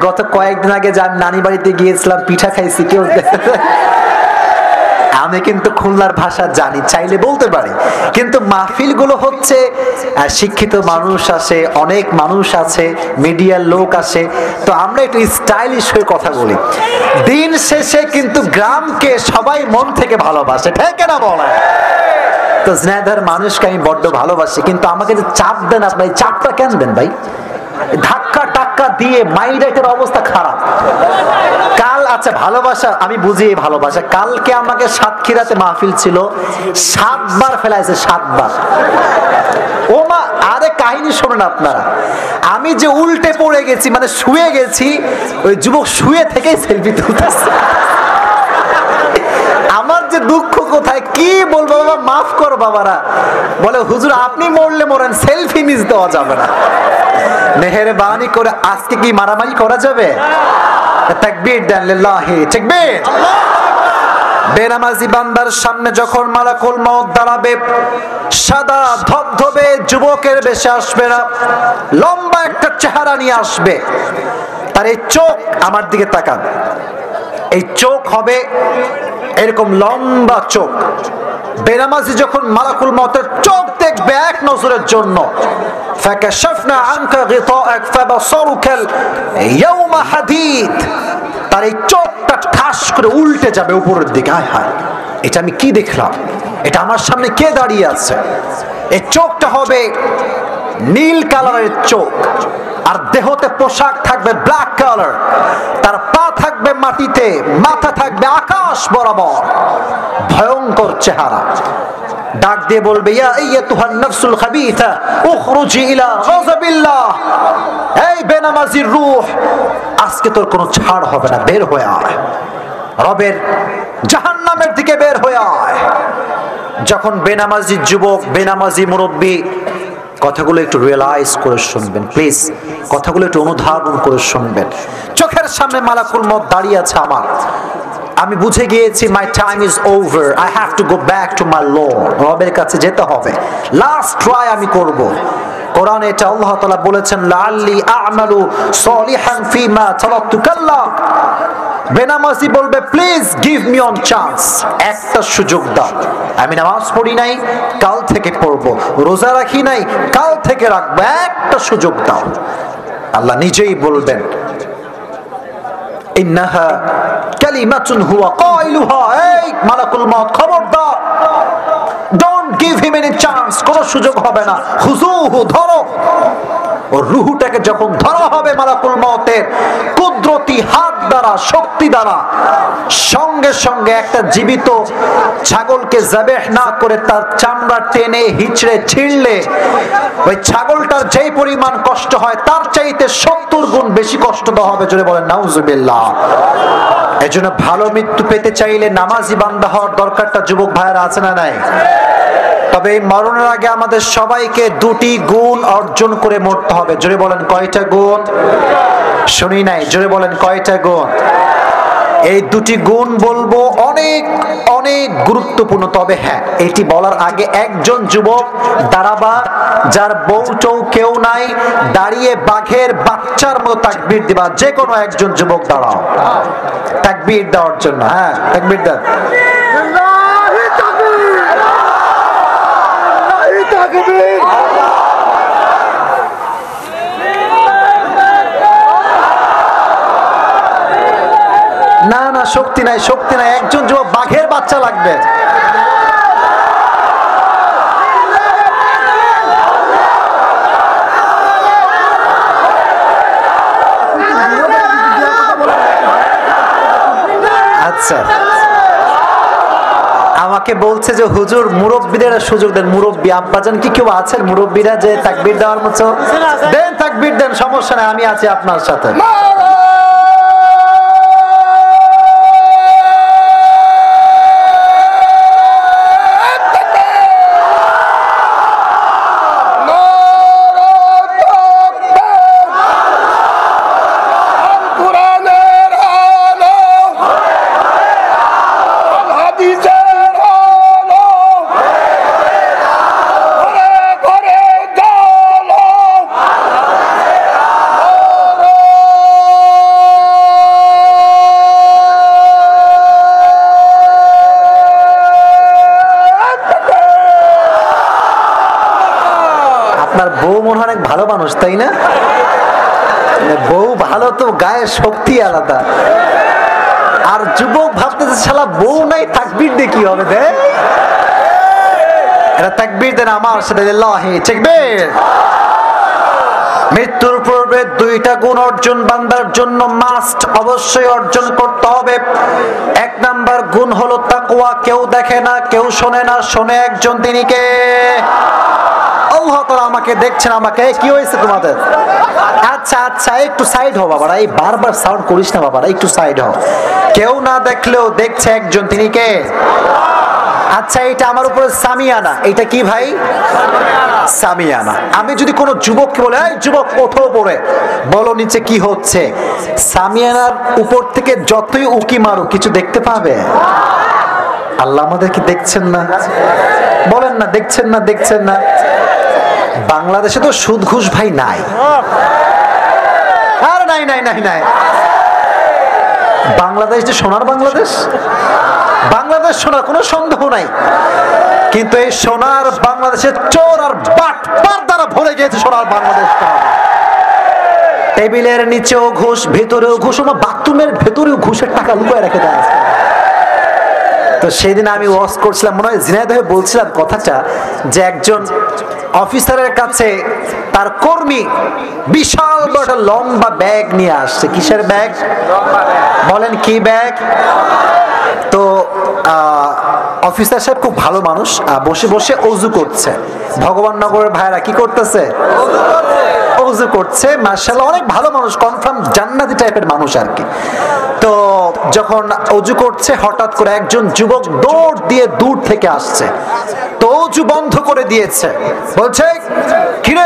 গত কয়েকদিন আগে যে আমি নানি বাড়িতে গিয়েছিলাম, পিঠা খাইছি, কেউ আমি কিন্তু খুলনার ভাষা জানি, চাইলে বলতে পারি, কিন্তু মাহফিল গুলো হচ্ছে শিক্ষিত মানুষ আসে, অনেক মানুষ আছে, মিডিয়ার লোক আসে, তো আমরা একটু স্টাইলিশ হয়ে কথা বলি। দিন শেষে কিন্তু গ্রামকে সবাই মন থেকে ভালোবাসে, ঠিক না বলে? তো স্নেহার মানুষকে আমি বড্ড ভালোবাসি, কিন্তু আমাকে যে চাপ দেন আপনি, চাপটা কেন দেন ভাই? ধাক্কা টাক্কা দিয়ে মাইরেটের অবস্থা খারাপ। কাল আচ্ছা ভালোবাসা আমি বুঝি, ভালোবাসা। কালকে আমাকে সাতক্ষীরাতে মাহফিল ছিল, 7 বার ফেলাইছে, 7 বার। ও মা, আরে কাহিনী শোনেন আপনারা, আমি যে উল্টে পড়ে গেছি, মানে শুয়ে গেছি, ওই যুবক শুয়ে থেকেই সেলফি তুলতেছে। আমার যে দুঃখ কোথায়, কি বলবো বাবা, মাফ করো বাবারা। বলে হুজুর আপনি মরলে মরেন, সেলফি মিস দেওয়া যাবে না। মেহেরবানি করে আজকে কি মারামারি করা যাবে? তাকবীর দেন, লিল্লাহি তাকবীর। বেনামাজি বান্দার সামনে যখন মালাকুল মউত দাঁড়াবে, সাদা ধবধবে যুবকের বেশে আসবে না, লম্বা একটা চেহারা নিয়ে আসবে। তার এই চোখ, আমার দিকে তাকান, এই চোখ হবে এরকম লম্বা চোখ। বেনামাজি যখন মালাকুল মউতের চোখ দেখবে এক নজরের জন্য, ফাকাশাফনা আনকা গিতাআক ফাবাসারুকাল ইয়াওমা হাদীদ, তার এই চোখটা ঠাস করে উল্টে যাবে উপরের দিকে। হায় হায়, এটা আমি কি দেখলাম, এটা আমার সামনে কে দাঁড়িয়ে আছে? এই চোখটা হবে নীল কালারের চোখ, আর দেহতে পোশাক থাকবে ব্ল্যাক কালার, তার পা থাকবে মাটিতে, মাথা থাকবে আকাশ বরাবর, ভয়ঙ্কর চেহারা। ডাক দিয়ে বলবে, ইয়া আইয়াতুহান নাফসুল খাবিথা উখরুজি ইলা গাযাবিল্লাহ, এই বেনামাজির রূহ, আজকে তোর কোনো ছাড় হবে না, বের হয়ে আয়, রবের জাহান্নামের দিকে বের হয়ে আয়। যখন বেনামাজি যুবক, বেনামাজি মুরব্বী, কথাগুলো একটু রিয়েলাইজ করে শুনবেন প্লিজ, কথাগুলো একটু অনুধাবন করে শুনবেন। চোখের সামনে মালাকুল মউত দাঁড়িয়ে আছে আমার, আমি বুঝে গিয়েছি my time is over, I have to go back to my lord, রবের কাছে যেতে হবে, লাস্ট ট্রাই আমি করব। কোরআনে এটা আল্লাহ তাআলা বলেছেন, লাআল্লি আ'মালু সলিহান ফিমা তারাকতু, কাল্লা, বেনামাজি বলবে please give me on chance, একটা সুযোগ দাও। আমি নামাজ পড়ি নাই, কাল থেকে পড়বো, রোজা রাখি নাই, কাল থেকে রাখবো, একটা সুযোগ দাও। আল্লাহ নিজেই বলবেন, ইন্নাহা কালিমাতুন হুয়া কাইলুহা, এই মালাকুল মউত খবরদার, don't give him any chance, কোনো সুযোগ হবে না, খুযুহু, ধরো। ওর রূহটাকে যখন ধরা হবে মালাকুল মউতের কুদরতি হাত দ্বারা, শক্তি দ্বারা, সঙ্গে সঙ্গে একটা জীবিত ছাগলকে যাবেহ না করে তার চামড়া টেনে হিচড়ে ছিঁড়লে ওই ছাগলটার যেই পরিমাণ কষ্ট হয় তার চাইতে 70 গুণ বেশি কষ্ট দেওয়া হবে। জোরে বলেন নাউজুবিল্লাহ। এজন্য ভালো মৃত্যু পেতে চাইলে নামাজি বান্দা হওয়ার দরকারটা যুবক ভাইয়েরা আছে না নাই? তবে এই মরণের আগে আমাদের সবাইকে 2টি গুণ অর্জন করে মরতে হবে। জোরে বলেন কয়টা গুণ? শুনি নাই, জোরে বলেন কয়টা গুণ? এই 2টি গুণ বলবো অনেক অনেক গুরুত্বপূর্ণ। তবে হ্যাঁ, এটি বলার আগে একজন যুবক দাঁড়াবা, যার বউটাও কেউ নাই, দাঁড়িয়ে বাঘের বাচ্চার মতো তাকবীর দিবা। যে কোনো একজন যুবক দাঁড়াও তাকবীর দেওয়ার জন্য। হ্যাঁ, তাকবীর দেন। না না, শক্তি নাই, শক্তি নাই, একজন যুবক, বাঘের বাচ্চা লাগবে। আচ্ছা, আমাকে বলছে যে হুজুর মুরব্বীদের সুযোগ দেন, মুরব্বী আব্বাজান কি কেউ আছেন মুরব্বীরা যে তাকবীর দেওয়ার মতো? দেন, তাকবীর দেন, সমস্যা নাই, আমি আছি আপনার সাথে। আপনার বউ মনে হয় অনেক ভালো মানুষ, তাই না? বউ ভালো তো গায়ের শক্তি আলাদা। আর যুবক ভাবতেছে শালা বউ নাই, তাকবীর দিয়ে কি হবে? দে এটা তাকবীর দেন আমার সাথে, লিল্লাহি তাকবীর। মৃত্যুর পূর্বে দুইটা গুণ অর্জন বান্দার জন্য মাস্ট, অবশ্যই অর্জন করতে হবে। এক নাম্বার গুণ হলো তাকওয়া। কেউ দেখে না, কেউ শোনে না, শোনে একজন, তিনি কে? আল্লাহ তাআলা আমাকে দেখছেন। আমাকে কি হয়েছে তোমাদের? আচ্ছা আচ্ছা একটু সাইড হও বাবারা, এই বারবার সাউন্ড করিস না বাবারা, একটু সাইড হও। কেউ না দেখলেও দেখছে একজন, তিনি কে? আচ্ছা এটা আমার উপরে সামিয়ানা, এটা কি ভাই? সামিয়ানা। আমি যদি কোনো যুবককে বলে এই যুবক ওঠো পড়ে, বলো নিচে কি হচ্ছে, সামিয়ানার উপর থেকে যতই উকি মারো কিছু দেখতে পাবে? আল্লাহ আমাদেরকে দেখছেন না? বলেন না দেখছেন না? দেখছেন না? বাংলাদেশে তো সুদ ঘুষ ভাই নাই, আর নাই নাই নাই নাই। বাংলাদেশ যে সোনার বাংলাদেশ, বাংলাদেশ সোনার কোনো সন্দেহ নাই, কিন্তু এই সোনার বাংলাদেশের চোর আর বাটপার দ্বারা ভরে গিয়েছে সোনার বাংলাদেশটা। টেবিলের নিচেও ঘুষ, ভেতরেও ঘুষ, বাথরুমের ভেতরেও ঘুষের টাকা লুকিয়ে রেখে দেয়। তো সেদিন আমি ওয়াজ করছিলাম, মনে হয় ঝিনাইদহে বলছিলাম কথাটা, যে একজন অফিসারের কাছে তার কর্মী বিশাল বড় লম্বা ব্যাগ নিয়ে আসছে। কিসের ব্যাগ? বলেন কি ব্যাগ? তো অফিসার সাহেব খুব ভালো মানুষ, বসে বসে অজু করছে। ভগবান নগরের ভাইরা কি করতেছে? অজু করছে। মাশাআল্লাহ অনেক ভালো মানুষ, কনফার্ম জান্নাতি টাইপের মানুষ আর কি। তো যখন অজু করছে, হঠাৎ করে একজন যুবক দৌড় দিয়ে দূর থেকে আসছে। তো অজু বন্ধ করে দিয়েছে, বলছে কিরে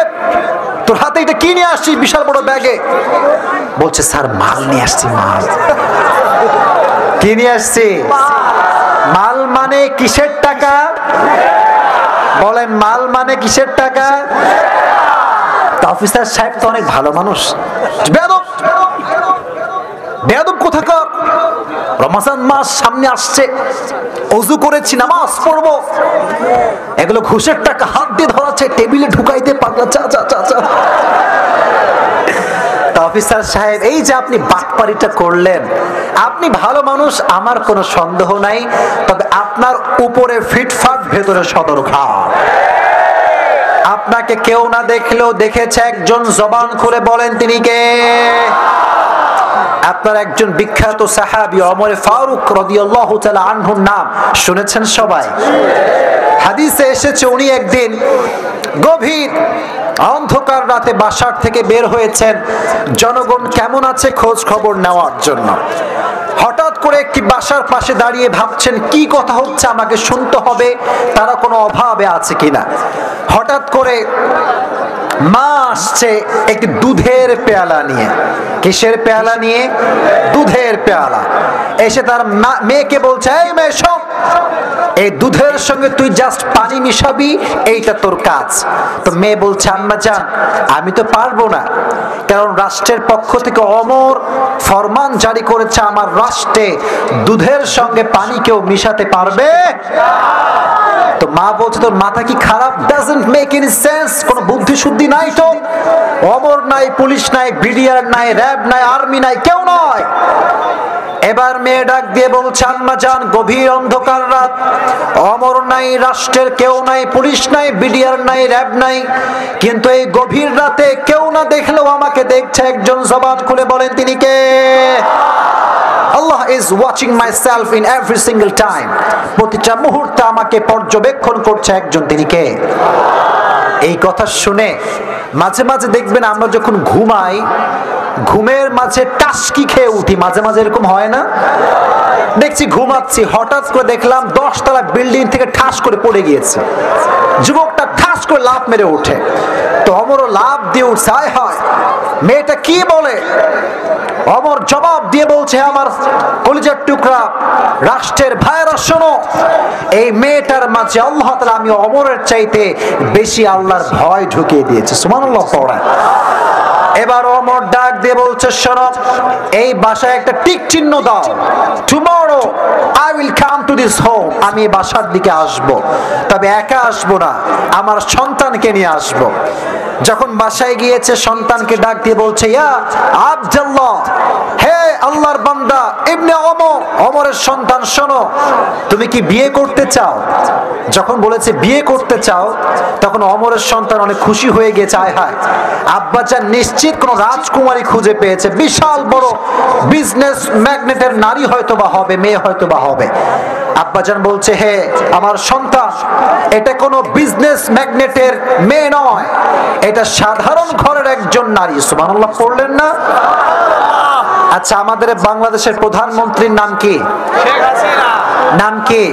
তোর হাতে এটা কি নিয়ে আসছিস বিশাল বড় ব্যাগে? বলছে স্যার মাল নিয়ে আসছি। মাল? কি নিয়ে আসছি? মাল মানে কিসের টাকা? বলেন মাল মানে কিসের টাকা? অফিসার সাহেব তো অনেক ভালো মানুষ, বেয়াদব বেয়াদব কোথাকার, রমজান মাস সামনে আসছে, ওযু করেছি, নামাজ পড়বো, এগুলো ঘুষের টাকা হাত দিয়ে ধরাচ্ছে, টেবিলে ঢুকাইতে পাগলা চা চা চা চা। অফিসার সাহেব এই যে আপনি বাটপারিটা করলেন, আপনি ভালো মানুষ, আমার কোনো সন্দেহ নাই, তবে আপনার উপরে ফিটফাট, ভেতরে সদরঘাট। আপনাকে কেউ না দেখলেও দেখেছে একজন, জবান খুলে বলেন তিনি কে? আপনার একজন বিখ্যাত সাহাবী ওমর ফারুক রাদিয়াল্লাহু তাআলা আনহুর নাম শুনেছেন সবাই? হাদিসে এসেছে উনি একদিন গভীর অন্ধকার রাতে বাসার থেকে বের হয়েছেন জনগণ কেমন আছে খোঁজ খবর নেওয়ার জন্য। হঠাৎ করে একটি বাসার পাশে দাঁড়িয়ে ভাবছেন কি কথা হচ্ছে, আমাকে শুনতে হবে, তারা কোনো অভাবে আছে কিনা। হঠাৎ করে মা আসছে একটি দুধের পেয়ালা নিয়ে। কিসের পেয়ালা নিয়ে? দুধের পেয়ালা। এসে তার মেয়েকে বলছে, এই মেয়ে শোন, এই দুধের সঙ্গে তুই জাস্ট পানি মিশাবি, এইটা তোর কাজ। তো মেয়ে বলছে, আম্মা জান আমি তো পারবো না, কারণ রাষ্ট্রের পক্ষ থেকে অমর ফরমান জারি করেছে, আমার রাষ্ট্রে দুধের সঙ্গে পানি কেউ মিশাতে পারবে। তো মা বলছে, তোর মাথা কি খারাপ? ডাজন্ট মেক এনি সেন্স, কোনো বুদ্ধি শুদ্ধি নাই তো? অমর নাই, পুলিশ নাই, বিডিআর নাই, র্যাব নাই, আর্মি নাই, কেউ নয়। এবার মেয়ে ডাক দিয়ে বলছে, আম্মা জান গভীর অন্ধকার রাত, অমর নাই, রাষ্ট্রের কেউ নাই, পুলিশ নাই, বিডিআর নাই, র্যাব নাই, কিন্তু এই গভীর রাতে কেউ না দেখলেও আমাকে দেখছে একজন। জবান খুলে বলেন তিনি কে? Allah is watching myself in every single time. প্রতিটা মুহূর্তে আমাকে পর্যবেক্ষণ করছে একজন, তিনি কে? এই কথা শুনে মাঝে মাঝে দেখবেন আমরা যখন ঘুমাই, ঘুমের মাঝে টাসকি খেয়ে উঠি, মাঝে মাঝে এরকম হয় না? দেখছি ঘুমাচ্ছি, হঠাৎ করে দেখলাম 10 তলা বিল্ডিং থেকে ঠাস করে পড়ে গিয়েছে। যুবকটা ঠাস করে লাফ মেরে ওঠে। তো অমরও লাফ দিয়ে উঠছে, আয় হয় মেয়েটা কি বলে? অমর জবাব দিয়ে বলছে, আমার কলিজার টুকরা রাষ্ট্রের ভাইরা শোনো, এই মেয়েটার মাঝে আল্লাহ তাআলা আমি অমরের চাইতে বেশি আল্লাহর ভয় ঢুকিয়ে দিয়েছে। সুবহানাল্লাহ পড়া। এবার ওমর ডাক দিয়ে বলছে, শোনো, এই বাসায় একটা টিক চিহ্ন দাও। Tomorrow I will come to this home. আমি এই বাসার দিকে আসব, তবে একা আসব না, আমার সন্তানকে নিয়ে আসব। যখন বাসায় গিয়েছে সন্তানকে ডাক দিয়ে বলছে, ইয়া আব্দুল্লাহ, হে আল্লাহর বান্দা ইবনে ওমর, ওমরের সন্তান, শোনো, তুমি কি বিয়ে করতে চাও? যখন বলেছে বিয়ে করতে চাও, তখন ওমরের সন্তান অনেক খুশি হয়ে গেছে। আয় হায়, আব্বাজান নিশ্চিত কোন রাজকুমারী খুঁজে পেয়েছে, বিশাল বড় বিজনেস ম্যাগনেটের নারী হয়তো বা হবে, মেয়ে হয়তো বা হবে। আব্বাজান বলছে, হে আমার সন্তান, এটা কোনো বিজনেস ম্যাগনেটের মেয়ে নয়, এটা সাধারণ ঘরের একজন নারী। সুবহানাল্লাহ পড়লেন না? আচ্ছা, আমাদের বাংলাদেশের প্রধানমন্ত্রীর নাম কি? শেখ হাসিনা। নাম কি?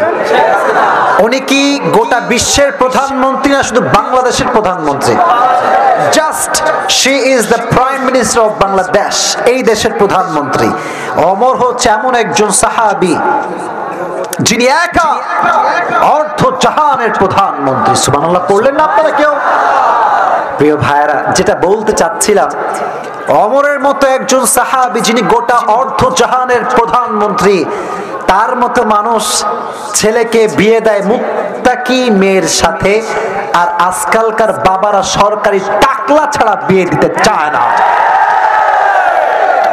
উনি কি গোটা বিশ্বের প্রধানমন্ত্রী না শুধু বাংলাদেশের প্রধানমন্ত্রী? Just she is the prime minister of Bangladesh, এই দেশের প্রধানমন্ত্রী। ওমর হচ্ছে এমন একজন সাহাবী যিনি একা অর্ধ জাহানের প্রধানমন্ত্রী। সুবহানাল্লাহ পড়লেন না আপনারা কেউ? প্রিয় ভাইরা, যেটা বলতে চাচ্ছিলাম, ওমরের মতো একজন সাহাবী যিনি গোটা অর্ধ জাহানের প্রধানমন্ত্রী, তার মতো মানুষ ছেলেকে বিয়ে দেয় মুত্তাকি মেয়ের সাথে, আর আজকালকার বাবারা সরকারি টাকলা ছাড়া বিয়ে দিতে চায় না।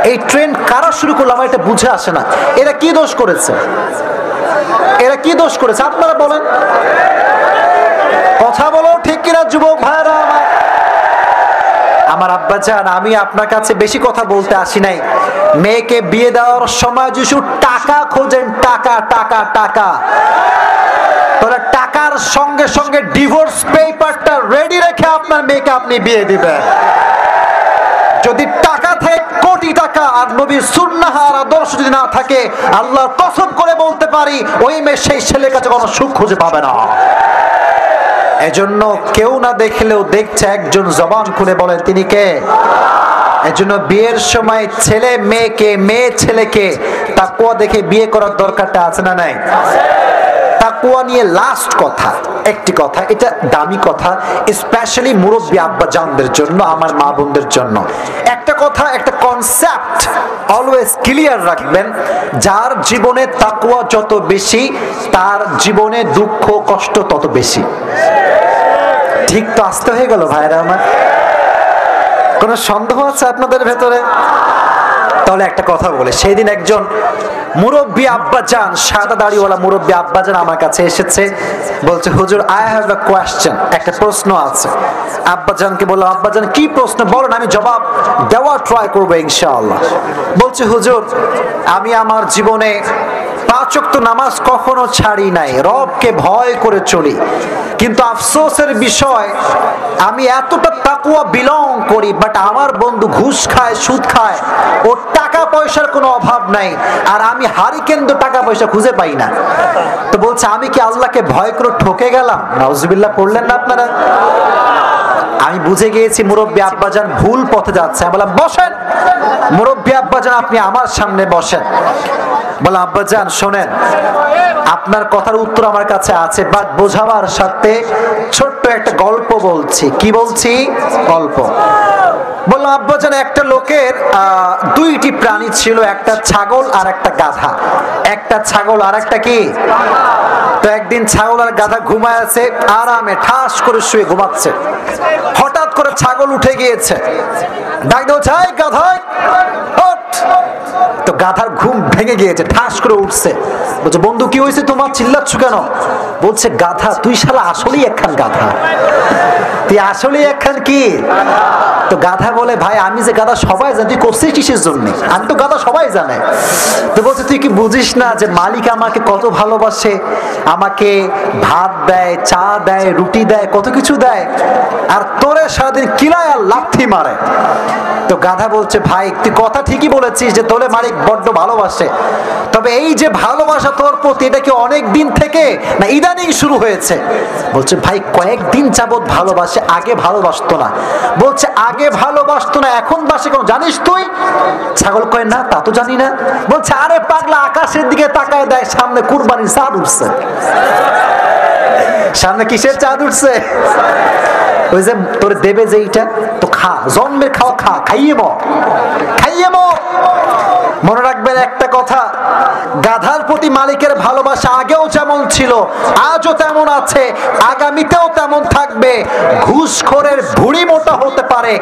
এই ট্রেন্ড কারা শুরু করলো আমার এটা বুঝে আসে না। এরা কি দোষ করেছে? এরা কি দোষ করেছে আপনারা বলেন? কথা বলো ঠিক কিনা যুবক ভাইরা আমার? আব্বাজান, আমি আপনার কাছে বেশি কথা বলতে আসি নাই। মেয়েকে বিয়ে দেওয়ার সময় যদি টাকা খোঁজেন, টাকা টাকা টাকা, তাহলে টাকার সঙ্গে সঙ্গে ডিভোর্স পেপারটা রেডি রেখে আপনার মেয়েকে আপনি বিয়ে দিবেন। যদি টাকা থাকে কোটি টাকা, আর নবীর সুন্নাহ আর আদর্শ যদি না থাকে, আল্লাহর কসম করে বলতে পারি ওই মেয়ে সেই ছেলের কাছে কোনো সুখ খুঁজে পাবে না। এজন্য কেউ না দেখলেও দেখছে একজন, জবান খুলে বলেন তিনি কে? এজন্য বিয়ের সময় ছেলে মেয়েকে, মেয়ে ছেলেকে তাকওয়া দেখে বিয়ে করার দরকারটা আছে না নাই? তাকওয়া নিয়ে লাস্ট কথা, একটি কথা, এটা দামি কথা, স্পেশালি মুরব্বী আব্বা জানদের জন্য, আমার মা বোনদের জন্য একটা কথা, একটা কনসেপ্ট অলওয়েজ ক্লিয়ার রাখবেন। যার জীবনে তাকওয়া যত বেশি, তার জীবনে দুঃখ কষ্ট তত বেশি। ঠিক তো? আসতে হয়ে গেল ভাইরা আমার? কোন সন্দেহ আছে আপনাদের ভেতরে? তাহলে একটা কথা বলে, সেই দিন একজন মুরব্বী আব্বাজান, সাদা দাড়িওয়ালা মুরব্বী আব্বাজান আমার কাছে এসেছে, বলছে, হুজুর আই হ্যাভ আ কোয়েশ্চেন, একটা প্রশ্ন আছে। আব্বাজানকে বললাম, আব্বাজান কি প্রশ্ন বলেন, আমি জবাব দেওয়ার ট্রাই করবো ইনশাআল্লাহ। বলছে, হুজুর আমি আমার জীবনে 5 ওয়াক্ত নামাজ কখনো ছাড়ি নাই, রবকে ভয় করে চলি, কিন্তু আফসোসের বিষয় আমি এতটা তাকওয়া বিলং করি, বাট আমার বন্ধু ঘুষ খায়, সুদ খায়, ওর টাকা পয়সার কোনো অভাব নাই, আর আমি হারিকেন টাকা পয়সা খুঁজে পাই না। তো বলছে, আমি কি আল্লাহকে ভয় করে ঠকে গেলাম? নাউজুবিল্লাহ পড়লেন না আপনারা? আমি বুঝে গিয়েছি মুরব্বী আব্বাজান ভুল পথে যাচ্ছে। আমি বললাম, বসেন মুরব্বী আব্বাজান, আপনি আমার সামনে বসেন। বলে, আব্বাজান শোনেন, আপনার কথার উত্তর আমার কাছে আছে, বাট বোঝাবার সাথে ছোট্ট একটা গল্প বলছি। কি বলছি? গল্প। বললাম, আব্বাজান একটা লোকের 2টি প্রাণী ছিল, একটা ছাগল আর একটা গাধা। একটা ছাগল আর একটা কি? তো একদিন ছাগল আর গাধা ঘুমায় আছে, আরামে ঠাস করে শুয়ে ঘুমাচ্ছে। হঠাৎ করে ছাগল উঠে গিয়েছে, ডাক দিয়েছে, এই গাধা ওঠ। তো গাধার ঘুম ভেঙে গিয়েছে, ঠাস করে উঠছে। বলছে, বন্ধু কি হয়েছে তোমার, চিল্লাচ্ছ কেন? বলছে, গাধা তুই শালা আসলেই একখান গাধা, তুই আসলেই একখান কি? তো গাধা বলে, ভাই আমি যে গাধা সবাই জানে, তুই করছিস কিসের জন্য? আমি তো গাধা সবাই জানে। তো বলছে, তুই কি বুঝিস না যে মালিক আমাকে কত ভালোবাসে, আমাকে ভাত দেয়, চা দেয়, রুটি দেয়, কত কিছু দেয়, আর তোরে সারাদিন কিলায় আর লাথি মারে। তো গাধা বলছে, ভাই তুই কথা ঠিকই বলেছিস যে তোরে মালিক বড্ড ভালোবাসে, তবে এই যে ভালোবাসা তোর প্রতি, এটা কি অনেক দিন থেকে না ইদানিং শুরু হয়েছে? বলছে, ভাই কয়েকদিন যাবত ভালোবাসে, আগে ভালোবাসতো না। বলছে, আগে ভালোবাসতো না, এখন বাসে কেন জানিস তুই? ছাগল কয়, না তা তো জানি না। বলছে, আরে পাগলা, আকাশের দিকে তাকায় দেয়, সামনে কুরবানির চাঁদ উঠছে। সামনে কিসের চাঁদ উঠছে? ওই যে তোর দেবে যে এইটা তো খা, জন্মের খাওয়া খা, খাইয়ে মর, খাইয়ে মর। মনে রাখবেন একটা কথা, গাধার প্রতি মালিকের ভালোবাসা আগেও যেমন ছিল, আজও তেমন আছে, আগামীতেও তেমন থাকবে। ঘুষখোরের ভুঁড়ি মোটা হতে পারে,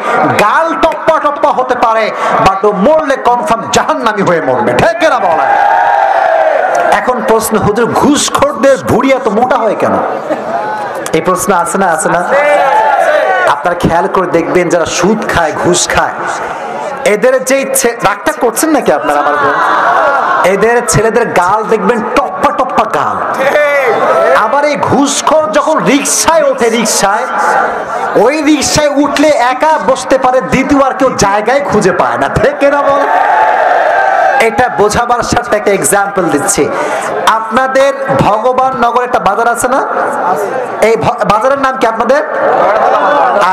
গাল টপ্পা টপ্পা হতে পারে, বাট ও মরলে কনফার্ম জাহান্নামী হয়ে মরবে। ঠিক না বলা? এখন প্রশ্ন, হুজুর ঘুষখোরদের ভুঁড়ি এত মোটা হয় কেন? এই প্রশ্ন আছে না, আছে না? আপনারা খেয়াল করে দেখবেন, যারা সুদ খায়, ঘুষ খায়, এদের যে রাগটা করছেন নাকি আপনারা আমার বোন, এদের ছেলেদের গাল দেখবেন টপ্পা টপ্পা গাল। আবার এই ঘুষখোর যখন রিক্সায় ওঠে, রিক্সায়, ওই রিক্সায় উঠলে একা বসতে পারে, দ্বিতীয় আর কেউ জায়গায় খুঁজে পায় না। ঠিক না বল? এটা বোঝাবার সাথে একটা এক্সাম্পল দিচ্ছি। আপনাদের ভগবান নগর একটা বাজার আছে না? এই বাজারের নাম কি আপনাদের?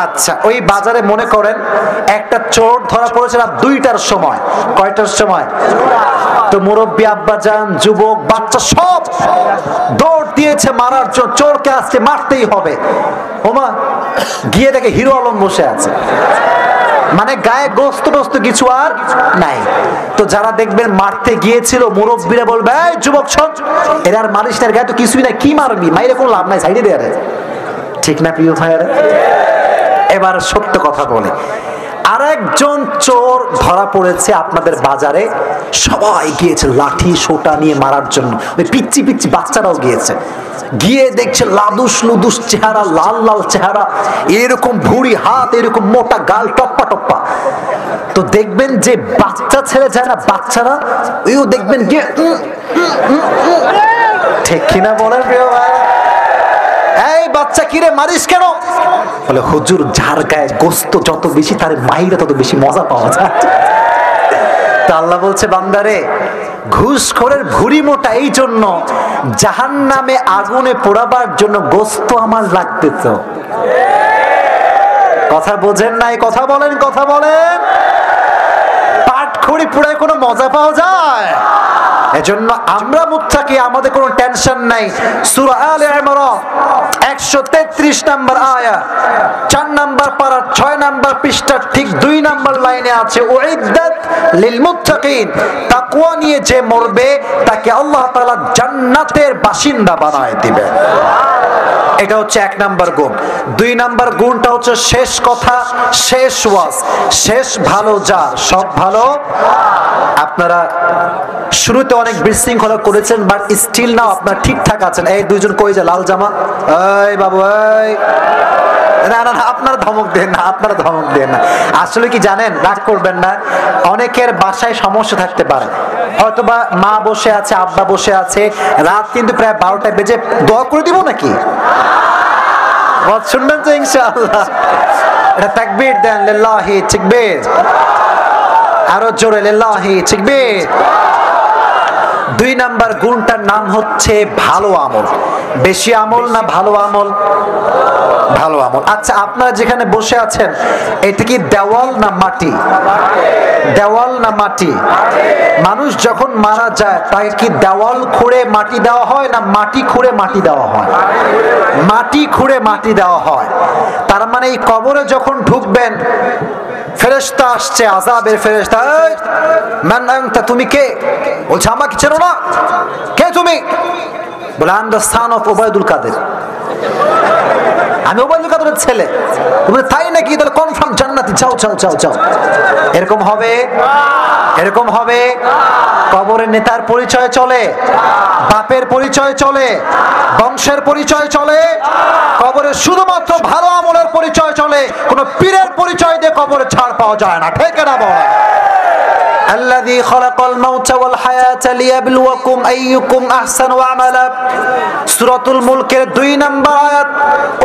আচ্ছা, ওই বাজারে মনে করেন একটা চোর ধরা পড়েছে রাত 2টার সময়। কয়টার সময়? তো মুরব্বী, আব্বাজান, যুবক, বাচ্চা সব দৌড় দিয়েছে মারার জন্য, চোরকে আজকে মারতেই হবে। ওমা, গিয়ে দেখে হিরো আলম বসে আছে, মানে গায়ে গোস্ত টোস্ত কিছু আর নাই। তো যারা দেখবেন মারতে গিয়েছিল, মুরব্বীরা বলবে, এই যুবক শোন, এর আর মারিস না, গায়ে তো কিছুই নাই, কি মারবি, মাইরে কোনো লাভ নাই, সাইডে দেয়ারে। ঠিক না প্রিয় ভাইয়ারা? এবার সত্য কথা বলে, আরেকজন চোর ধরা পড়েছে আপনাদের বাজারে। সবাই গিয়েছে লাঠি সোটা নিয়ে মারার জন্য, ওই পিচ্ছি পিচ্ছি বাচ্চারাও গিয়েছে। গিয়ে দেখছে লাদুস লুদুস চেহারা, লাল লাল চেহারা, এরকম ভুঁড়ি হাত, এরকম মোটা গাল, টপ্পা টপ্পা। তো দেখবেন যে বাচ্চা ছেলে যায় না, বাচ্চারা ওইও দেখবেন গিয়ে ঠিক কিনা বলেন প্রিয় ভাই? এই বাচ্চা, কিরে মারিস কেন? বলে, হুজুর যার গায়ে গোস্ত যত বেশি তার মাইরে তত বেশি মজা পাওয়া যায়। তা আল্লাহ বলছে, বান্দারে, ঘুষখোরের ভুঁড়ি মোটা এই জন্য, জাহান্নামে আগুনে পোড়াবার জন্য গোস্ত আমার লাগবে। তো কথা বোঝেন নাই? কথা বলেন, কথা বলেন। পাটখড়ি পোড়ায় কোনো মজা পাওয়া যায়? এজন্য আমরা মুত্তাকি, আমাদের কোনো টেনশন নাই। সূরা আলে ইমরান 133 নম্বর আয়াত, 4 নম্বর পারা, 6 নম্বর পৃষ্ঠার ঠিক 2 নম্বর লাইনে আছে, উইদ্দাত লিল মুত্তাকিন, তাকওয়া নিয়ে যে মরবে তাকে আল্লাহ তাআলা জান্নাতের বাসিন্দা বানায় দিবেন। এটা হচ্ছে 1 নম্বর গুণ। 2 নম্বর গুণটা হচ্ছে শেষ কথা, শেষ ওয়াজ, শেষ ভালো যার, সব ভালো। আপনারা শুরুতে অনেক বিশৃঙ্খলা করেছেন, বাট স্টিল নাও আপনারা ঠিকঠাক আছেন। এই দুইজন কই যে লাল জামা, এই বাবু, এই না না, আপনারা ধমক দেন না, আপনারা ধমক দেন না। আসলে কি জানেন, রাগ করবেন না, অনেকের বাসায় সমস্যা থাকতে পারে, হয়তোবা মা বসে আছে, আব্বা বসে আছে, রাত কিন্তু প্রায় 12টা বেজে, দোয়া করে দিব নাকি? শুনবেন তো ইনশাআল্লাহ? এটা তাকবীর দেন, লিল্লাহি তাকবীর, আরো জোরে লিল্লাহি তাকবীর। 2 নম্বর গুণটার নাম হচ্ছে ভালো আমল। বেশি আমল না ভালো আমল? ভালো আমল। আচ্ছা, আপনারা যেখানে বসে আছেন, এটা কি দেওয়াল না মাটি? দেওয়াল না মাটি? মানুষ যখন মারা যায় তাকে কি দেওয়াল খুঁড়ে মাটি দেওয়া হয় না মাটি খুঁড়ে মাটি দেওয়া হয়? মাটি খুঁড়ে মাটি দেওয়া হয়। তার মানে এই কবরে যখন ঢুকবেন, ফেরেশতা আসছে, আযাবের ফেরেশতা, এই মান আনতা, তুমি কে? বলছে, আমাকে চেনো না? কে তুমি? বলে, I am the son of Obaidul Quader, আমি ওবায়দুল কাদেরের ছেলে। বলে, তাই নাকি? তাহলে কনফার্ম জান্নাতি, যাও যাও যাও যাও। এরকম হবে? এরকম হবে? কবরের নেতার পরিচয় চলে, বাপের পরিচয় চলে, বংশের পরিচয় চলে, কবরে শুধুমাত্র ভালো আমলের পরিচয় চলে। কোন পীরের পরিচয় দিয়ে কবরে ছাড় পাওয়া যায় না। ঠিক না বল? الذي خلق الموت والحياة ليبلوكم أيكم أحسن عملا। সূরাতুল মুলকের 2 নম্বর আয়াত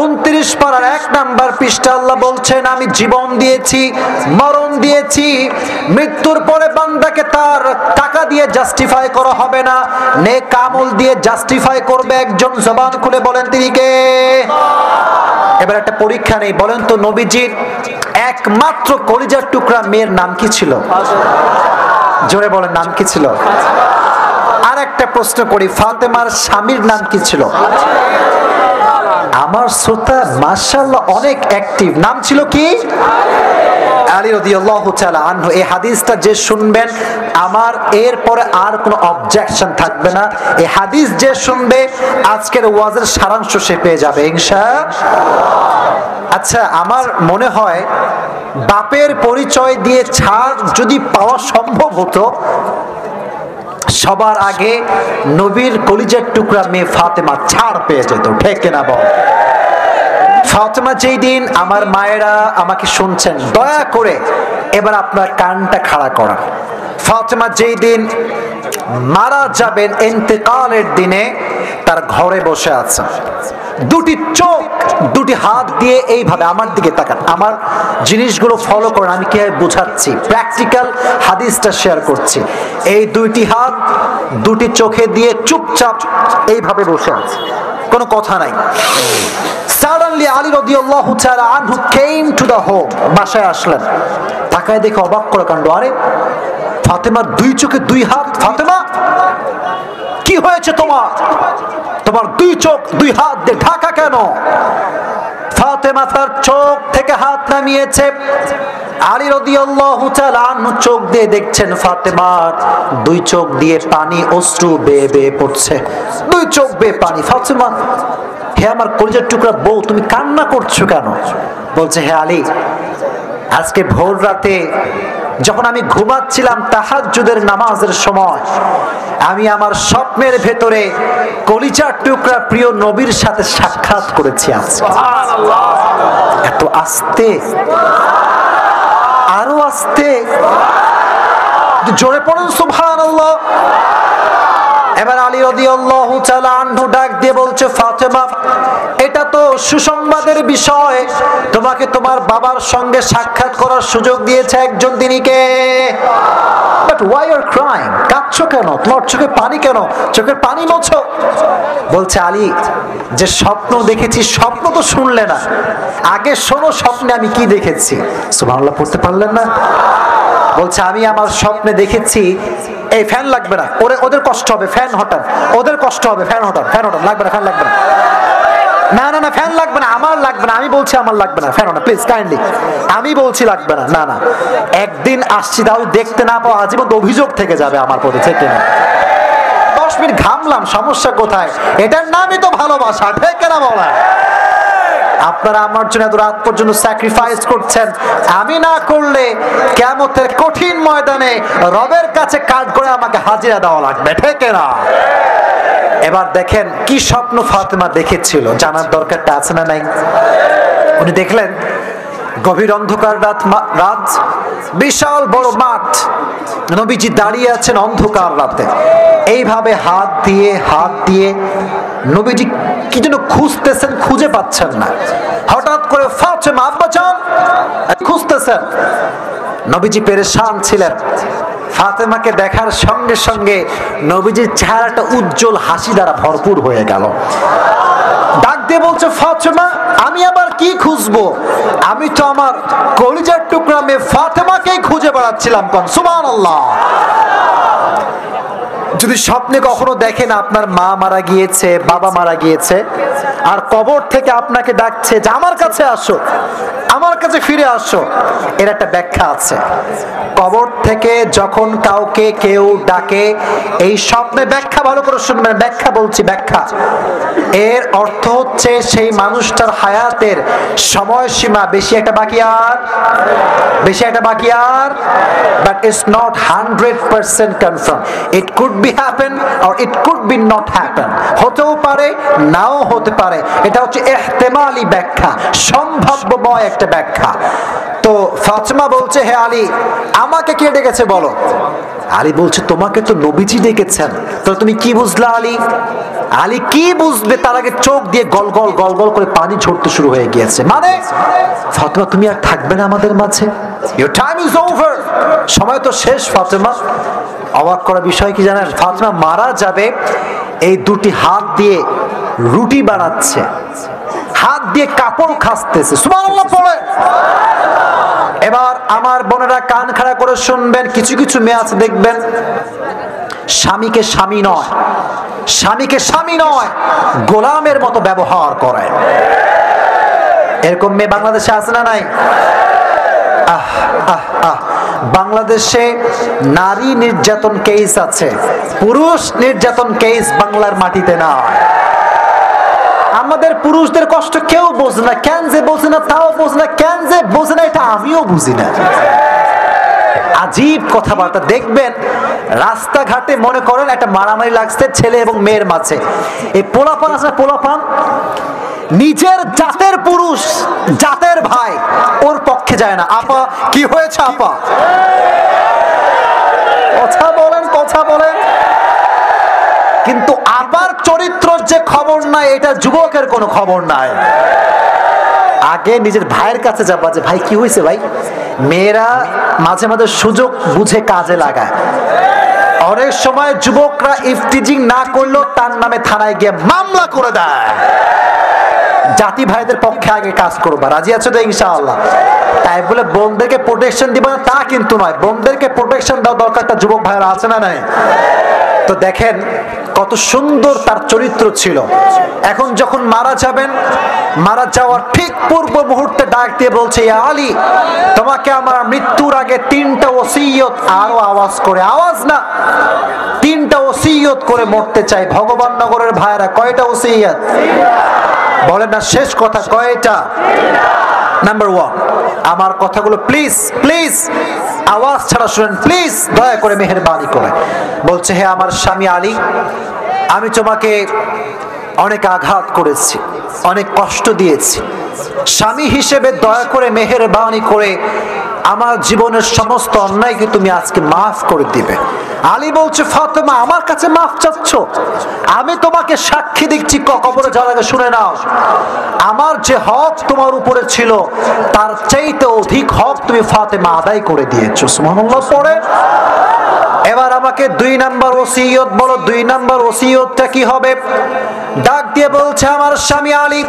29 পারার 1 নম্বর পৃষ্ঠা আল্লাহ বলছেন, আমি জীবন দিয়েছি, মরণ দিয়েছি, মৃত্যুর পরে বান্দাকে তার টাকা দিয়ে জাস্টিফাই করা হবে না, নেক আমল দিয়ে জাস্টিফাই করবে একজন। জবান খুলে বলেন তিনি কে? এবার একটা পরীক্ষা নেই, বলেন তো নবীজির একমাত্র কলিজার টুকরা মেয়ের নাম কি ছিল? জোরে বলেন, নাম কি ছিল? আর একটা প্রশ্ন করি, ফাতেমার স্বামীর নাম কি ছিল? আমার শ্রোতা মাশাআল্লাহ অনেক অ্যাক্টিভ। নাম ছিল কি? আলী রাদিয়াল্লাহু তাআলা আনহু। এই হাদিসটা যে শুনবেন আমার এরপরে আর কোনো অবজেকশন থাকবে না। এই হাদিস যে শুনবে আজকের ওয়াজের সারাংশ সে পেয়ে যাবে ইনশাআল্লাহ। আচ্ছা, আমার মনে হয় বাপের পরিচয় দিয়ে ছাড় যদি পাওয়া সম্ভব হতো, সবার আগে নবীর কলিজার টুকরা মেয়ে ফাতেমা ছাড় পেয়ে যেত। ঠিক কিনা বল? ফাতেমা যেই দিন, আমার মায়েরা আমাকে শুনছেন দয়া করে এবার আপনার কানটা খাড়া করা, ফাতেমা যেই দিন মারা যাবেন ইন্তেকালের দিনে তার ঘরে বসে আছেন, দুটি চোখ দুটি হাত দিয়ে এইভাবে আমার দিকে তাকান, আমার জিনিসগুলো ফলো করেন, আমি কিভাবে বোঝাচ্ছি প্র্যাকটিক্যাল হাদিসটা শেয়ার করছি। এই দুইটি হাত দুটি চোখে দিয়ে চুপচাপ এইভাবে বসে আছে, কোনো কথা নাই। Suddenly Ali radiyallahu ta'ala anhu came to the home. বাসায় আসলেন, তাকায় দেখে অবাক করে কাণ্ড, আরে ফাতেমার দুই চোখে দুই হাত। ফাতেমা, কি হয়েছে তোমার? তোমার দুই চোখ দুই হাত দিয়ে ঢাকা কেন? ফাতেমা তার চোখ থেকে হাত নামিয়েছে। আলী রাদিয়াল্লাহু তাআলা আনহু চোখ দিয়ে দেখছেন ফাতেমার দুই চোখ দিয়ে পানি, অশ্রু বেয়ে বেয়ে পড়ছে, দুই চোখ বেয়ে পানি। ফাতেমা, হে আমার কলিজার টুকরা বউ, তুমি কান্না করছো কেন? বলছে, হে আলী, আজকে ভোর রাতে যখন আমি ঘুমাচ্ছিলাম তাহাজ্জুদের নামাজের সময়, আমি আমার স্বপ্নের ভেতরে কলিজার টুকরা প্রিয় নবীর সাথে সাক্ষাৎ করেছি। সুবহানাল্লাহ। এত আস্তে, আরো আস্তে, জোরে পড়ুন সুবহানাল্লাহ। এবার আলী রাদিয়াল্লাহু তাআলা আনহু ডাক দিয়ে বলছে, ফাতেমা, এটা তো সুসংবাদের বিষয়, তোমাকে তোমার বাবার সঙ্গে সাক্ষাৎ করার সুযোগ দিয়েছে একজন, তিনি কে? But why you are crying? কাঁদছো কেন? তোমার চোখে পানি কেন? চোখের পানি মোছো। বলছে, আলী, যে স্বপ্ন দেখেছি, স্বপ্ন তো শুনলে না, আগে শোনো স্বপ্নে আমি কি দেখেছি। সুবহানাল্লাহ পড়তে পারলেন না? বলছে, আমি আমার স্বপ্নে দেখেছি, এই ফ্যান লাগবে না, ওদের কষ্ট হবে, ফ্যান হটান, ওদের কষ্ট হবে, ফ্যান হটান, ফ্যান হটান, লাগবে না, ফ্যান লাগবে না, না না না ফ্যান লাগবে না, আমার লাগবে না, আমি বলছি আমার লাগবে না, ফ্যান হটান প্লিজ কাইন্ডলি, আমি বলছি লাগবে না, না না, একদিন আসছি তাহলে দেখতে না পাওয়া আজীবন অভিযোগ থেকে যাবে আমার প্রতি, থেকে না। 10 মিনিট ঘামলাম, সমস্যা কোথায়? এটার নামই তো ভালোবাসা, ঠিক না বলা? আপনারা আমার জন্য এত রাত পর্যন্ত স্যাক্রিফাইস করছেন, আমি না করলে কিয়ামতের কঠিন ময়দানে রবের কাছে কাজ করে আমাকে হাজিরা দেওয়া লাগবে, ঠিক না? এবার দেখেন কি স্বপ্ন ফাতেমা দেখেছিল, জানার দরকারটা আছে না নাই? উনি দেখলেন গভীর অন্ধকার রাত, বিশাল বড় মাঠ, নবীজি দাঁড়িয়ে আছেন অন্ধকার রাতে, এইভাবে হাত দিয়ে নবীজি কি যেন খুঁজতেছেন, খুঁজে পাচ্ছেন না। হঠাৎ করে ফাতেমা, আব্বাজান, খুঁজতেছেন। নবীজি পেরেশান ছিলেন। ফাতেমাকে দেখার সঙ্গে সঙ্গে নবীজির চেহারাটা উজ্জ্বল হাসি দ্বারা ভরপুর হয়ে গেল। ডাক দিয়ে বলছে, ফাতেমা, আমি আবার কি খুঁজবো? আমি তো আমার কলিজার টুকরা মেয়ে ফাতেমাকেই খুঁজে বেড়াচ্ছিলাম। কোন সুবহানাল্লাহ। যদি স্বপ্নে কখনো দেখেন আপনার মা মারা গিয়েছে, বাবা মারা গিয়েছে, আর কবর থেকে আপনাকে ডাকছে যে আমার কাছে আসো, আমার কাছে ফিরে আসো, এর একটা ব্যাখ্যা আছে। কবর থেকে যখন কাউকে কেউ ডাকে, এই স্বপ্নে ব্যাখ্যা ভালো করে শুনবেন, ব্যাখ্যা বলছি, ব্যাখ্যা। এর অর্থ হচ্ছে সেই মানুষটার হায়াতের সময়সীমা বেশি একটা বাকি আর, but it's not 100% confirm. It could be happen or it could be not happen, হতেও পারে নাও হতে পারে। এটা হচ্ছে ইহতিমালি ব্যাখ্যা, সম্ভাব্যময় একটা ব্যাখ্যা। তো ফাতেমা বলছে, হে আলী, আমাকে কে ডেকেছে বলো? আলী বলছে, তোমাকে তো নবীজি ডেকেছেন। তো তুমি কি বুঝলা আলী? আলী কি বুঝবে, তার আগে চোখ দিয়ে গল গল করে পানি ঝরতে শুরু হয়ে গিয়েছে। মানে ফাতেমা, তুমি আর থাকবে না আমাদের মাঝে, ইউর টাইম ইজ ওভার, সময় তো শেষ। ফাতেমা, অবাক করা বিষয় কি জানেন? ফাতেমা মারা যাবে, এই দুটি হাত দিয়ে রুটি বানাচ্ছে, হাত দিয়ে কাপড় খাসতেছে। সুবহানাল্লাহ পড়ে। এবার আমার বোনেরা কান খাড়া করে শুনবেন, কিছু কিছু মেয়ে আছে দেখবেন স্বামীকে স্বামী নয়, স্বামীকে স্বামী নয়, গোলামের মতো ব্যবহার করে। এরকম মেয়ে বাংলাদেশে আছে না নাই? বাংলাদেশে নারী নির্যাতন কেস আছে, পুরুষ নির্যাতন কেস বাংলার মাটিতে না। আমাদের পুরুষদের কষ্ট কেউ বোঝে না, কেন যে বোঝে না তাও বোঝে না, কেন যে বোঝে না এটা আমিও বুঝি না। আজীব কথাবার্তা দেখবেন রাস্তাঘাটে, মনে করেন একটা মারামারি লাগছে ছেলে এবং মেয়ের মাঝে, এই পোলাপান আছে, পোলাপান নিজের জাতের পুরুষ, জাতের ভাই ওর পক্ষে যায় না। আপা কি হয়েছে আপা, কথা বলেন, কথা বলেন। কিন্তু আবার চরিত্রের যে খবর নাই, এটা যুবকের কোনো খবর নাই। আগে নিজের ভাইয়ের কাছে যাবা যে ভাই কি হয়েছে ভাই। মেয়েরা মাঝে মাঝে সুযোগ বুঝে কাজে লাগায়। অনেক সময় যুবকরা ইফতিজিং না করলেও তার নামে থানায় গিয়ে মামলা করে দেয়। জাতি ভাইদের পক্ষে আগে কাজ করবা, রাজি আছো তো ইনশাআল্লাহ? তাই বলে বোনদেরকে প্রোটেকশন দিবা না তা কিন্তু নয়, বোনদেরকে প্রোটেকশন দেওয়া দরকার। একটা যুবক ভাইরা আছে না নাই? তো দেখেন কত সুন্দর তার চরিত্র ছিল। এখন যখন মারা যাবেন, মারা যাওয়ার ঠিক পূর্ব মুহূর্তে ডাক দিয়ে বলছে, ইয়া আলী, তোমাকে আমার মৃত্যুর আগে 3টা ওসিয়ত, আরো আওয়াজ করে, আওয়াজ না, 3টা ওসিয়ত করে মরতে চাই। ভগবান নগরের ভাইরা কয়টা ওসিয়ত বলেন না, শেষ কথা কয়টা? নাম্বার 1, আমার কথাগুলো প্লিজ প্লিজ আওয়াজ ছাড়া শুনেন, প্লিজ দয়া করে মেহেরবানি করে। বলছে, হে আমার স্বামী আলী, আমি তোমাকে অনেক আঘাত করেছি, অনেক কষ্ট দিয়েছি। স্বামী হিসেবে দয়া করে মেহেরবানি করে আমার জীবনের সমস্ত অন্যায়কে তুমি আজকে মাফ করে দিবে। আলী বলছে, ফাতেমা আমার কাছে মাফ চাচ্ছ? আমি তোমাকে সাক্ষী দিচ্ছি, কবরে যাওয়ার আগে শুনে নাও, আমার যে হক তোমার উপরে ছিল তার চাইতে অধিক হক তুমি ফাতেমা আদায় করে দিয়েছো। সুবহানাল্লাহ পড়ে। এবার আমাকে 2 নাম্বার ওসিয়ত বলো, 2 নাম্বার ওসিয়তটা কি হবে? ডাক দিয়ে বলছে, আমার স্বামী আলী,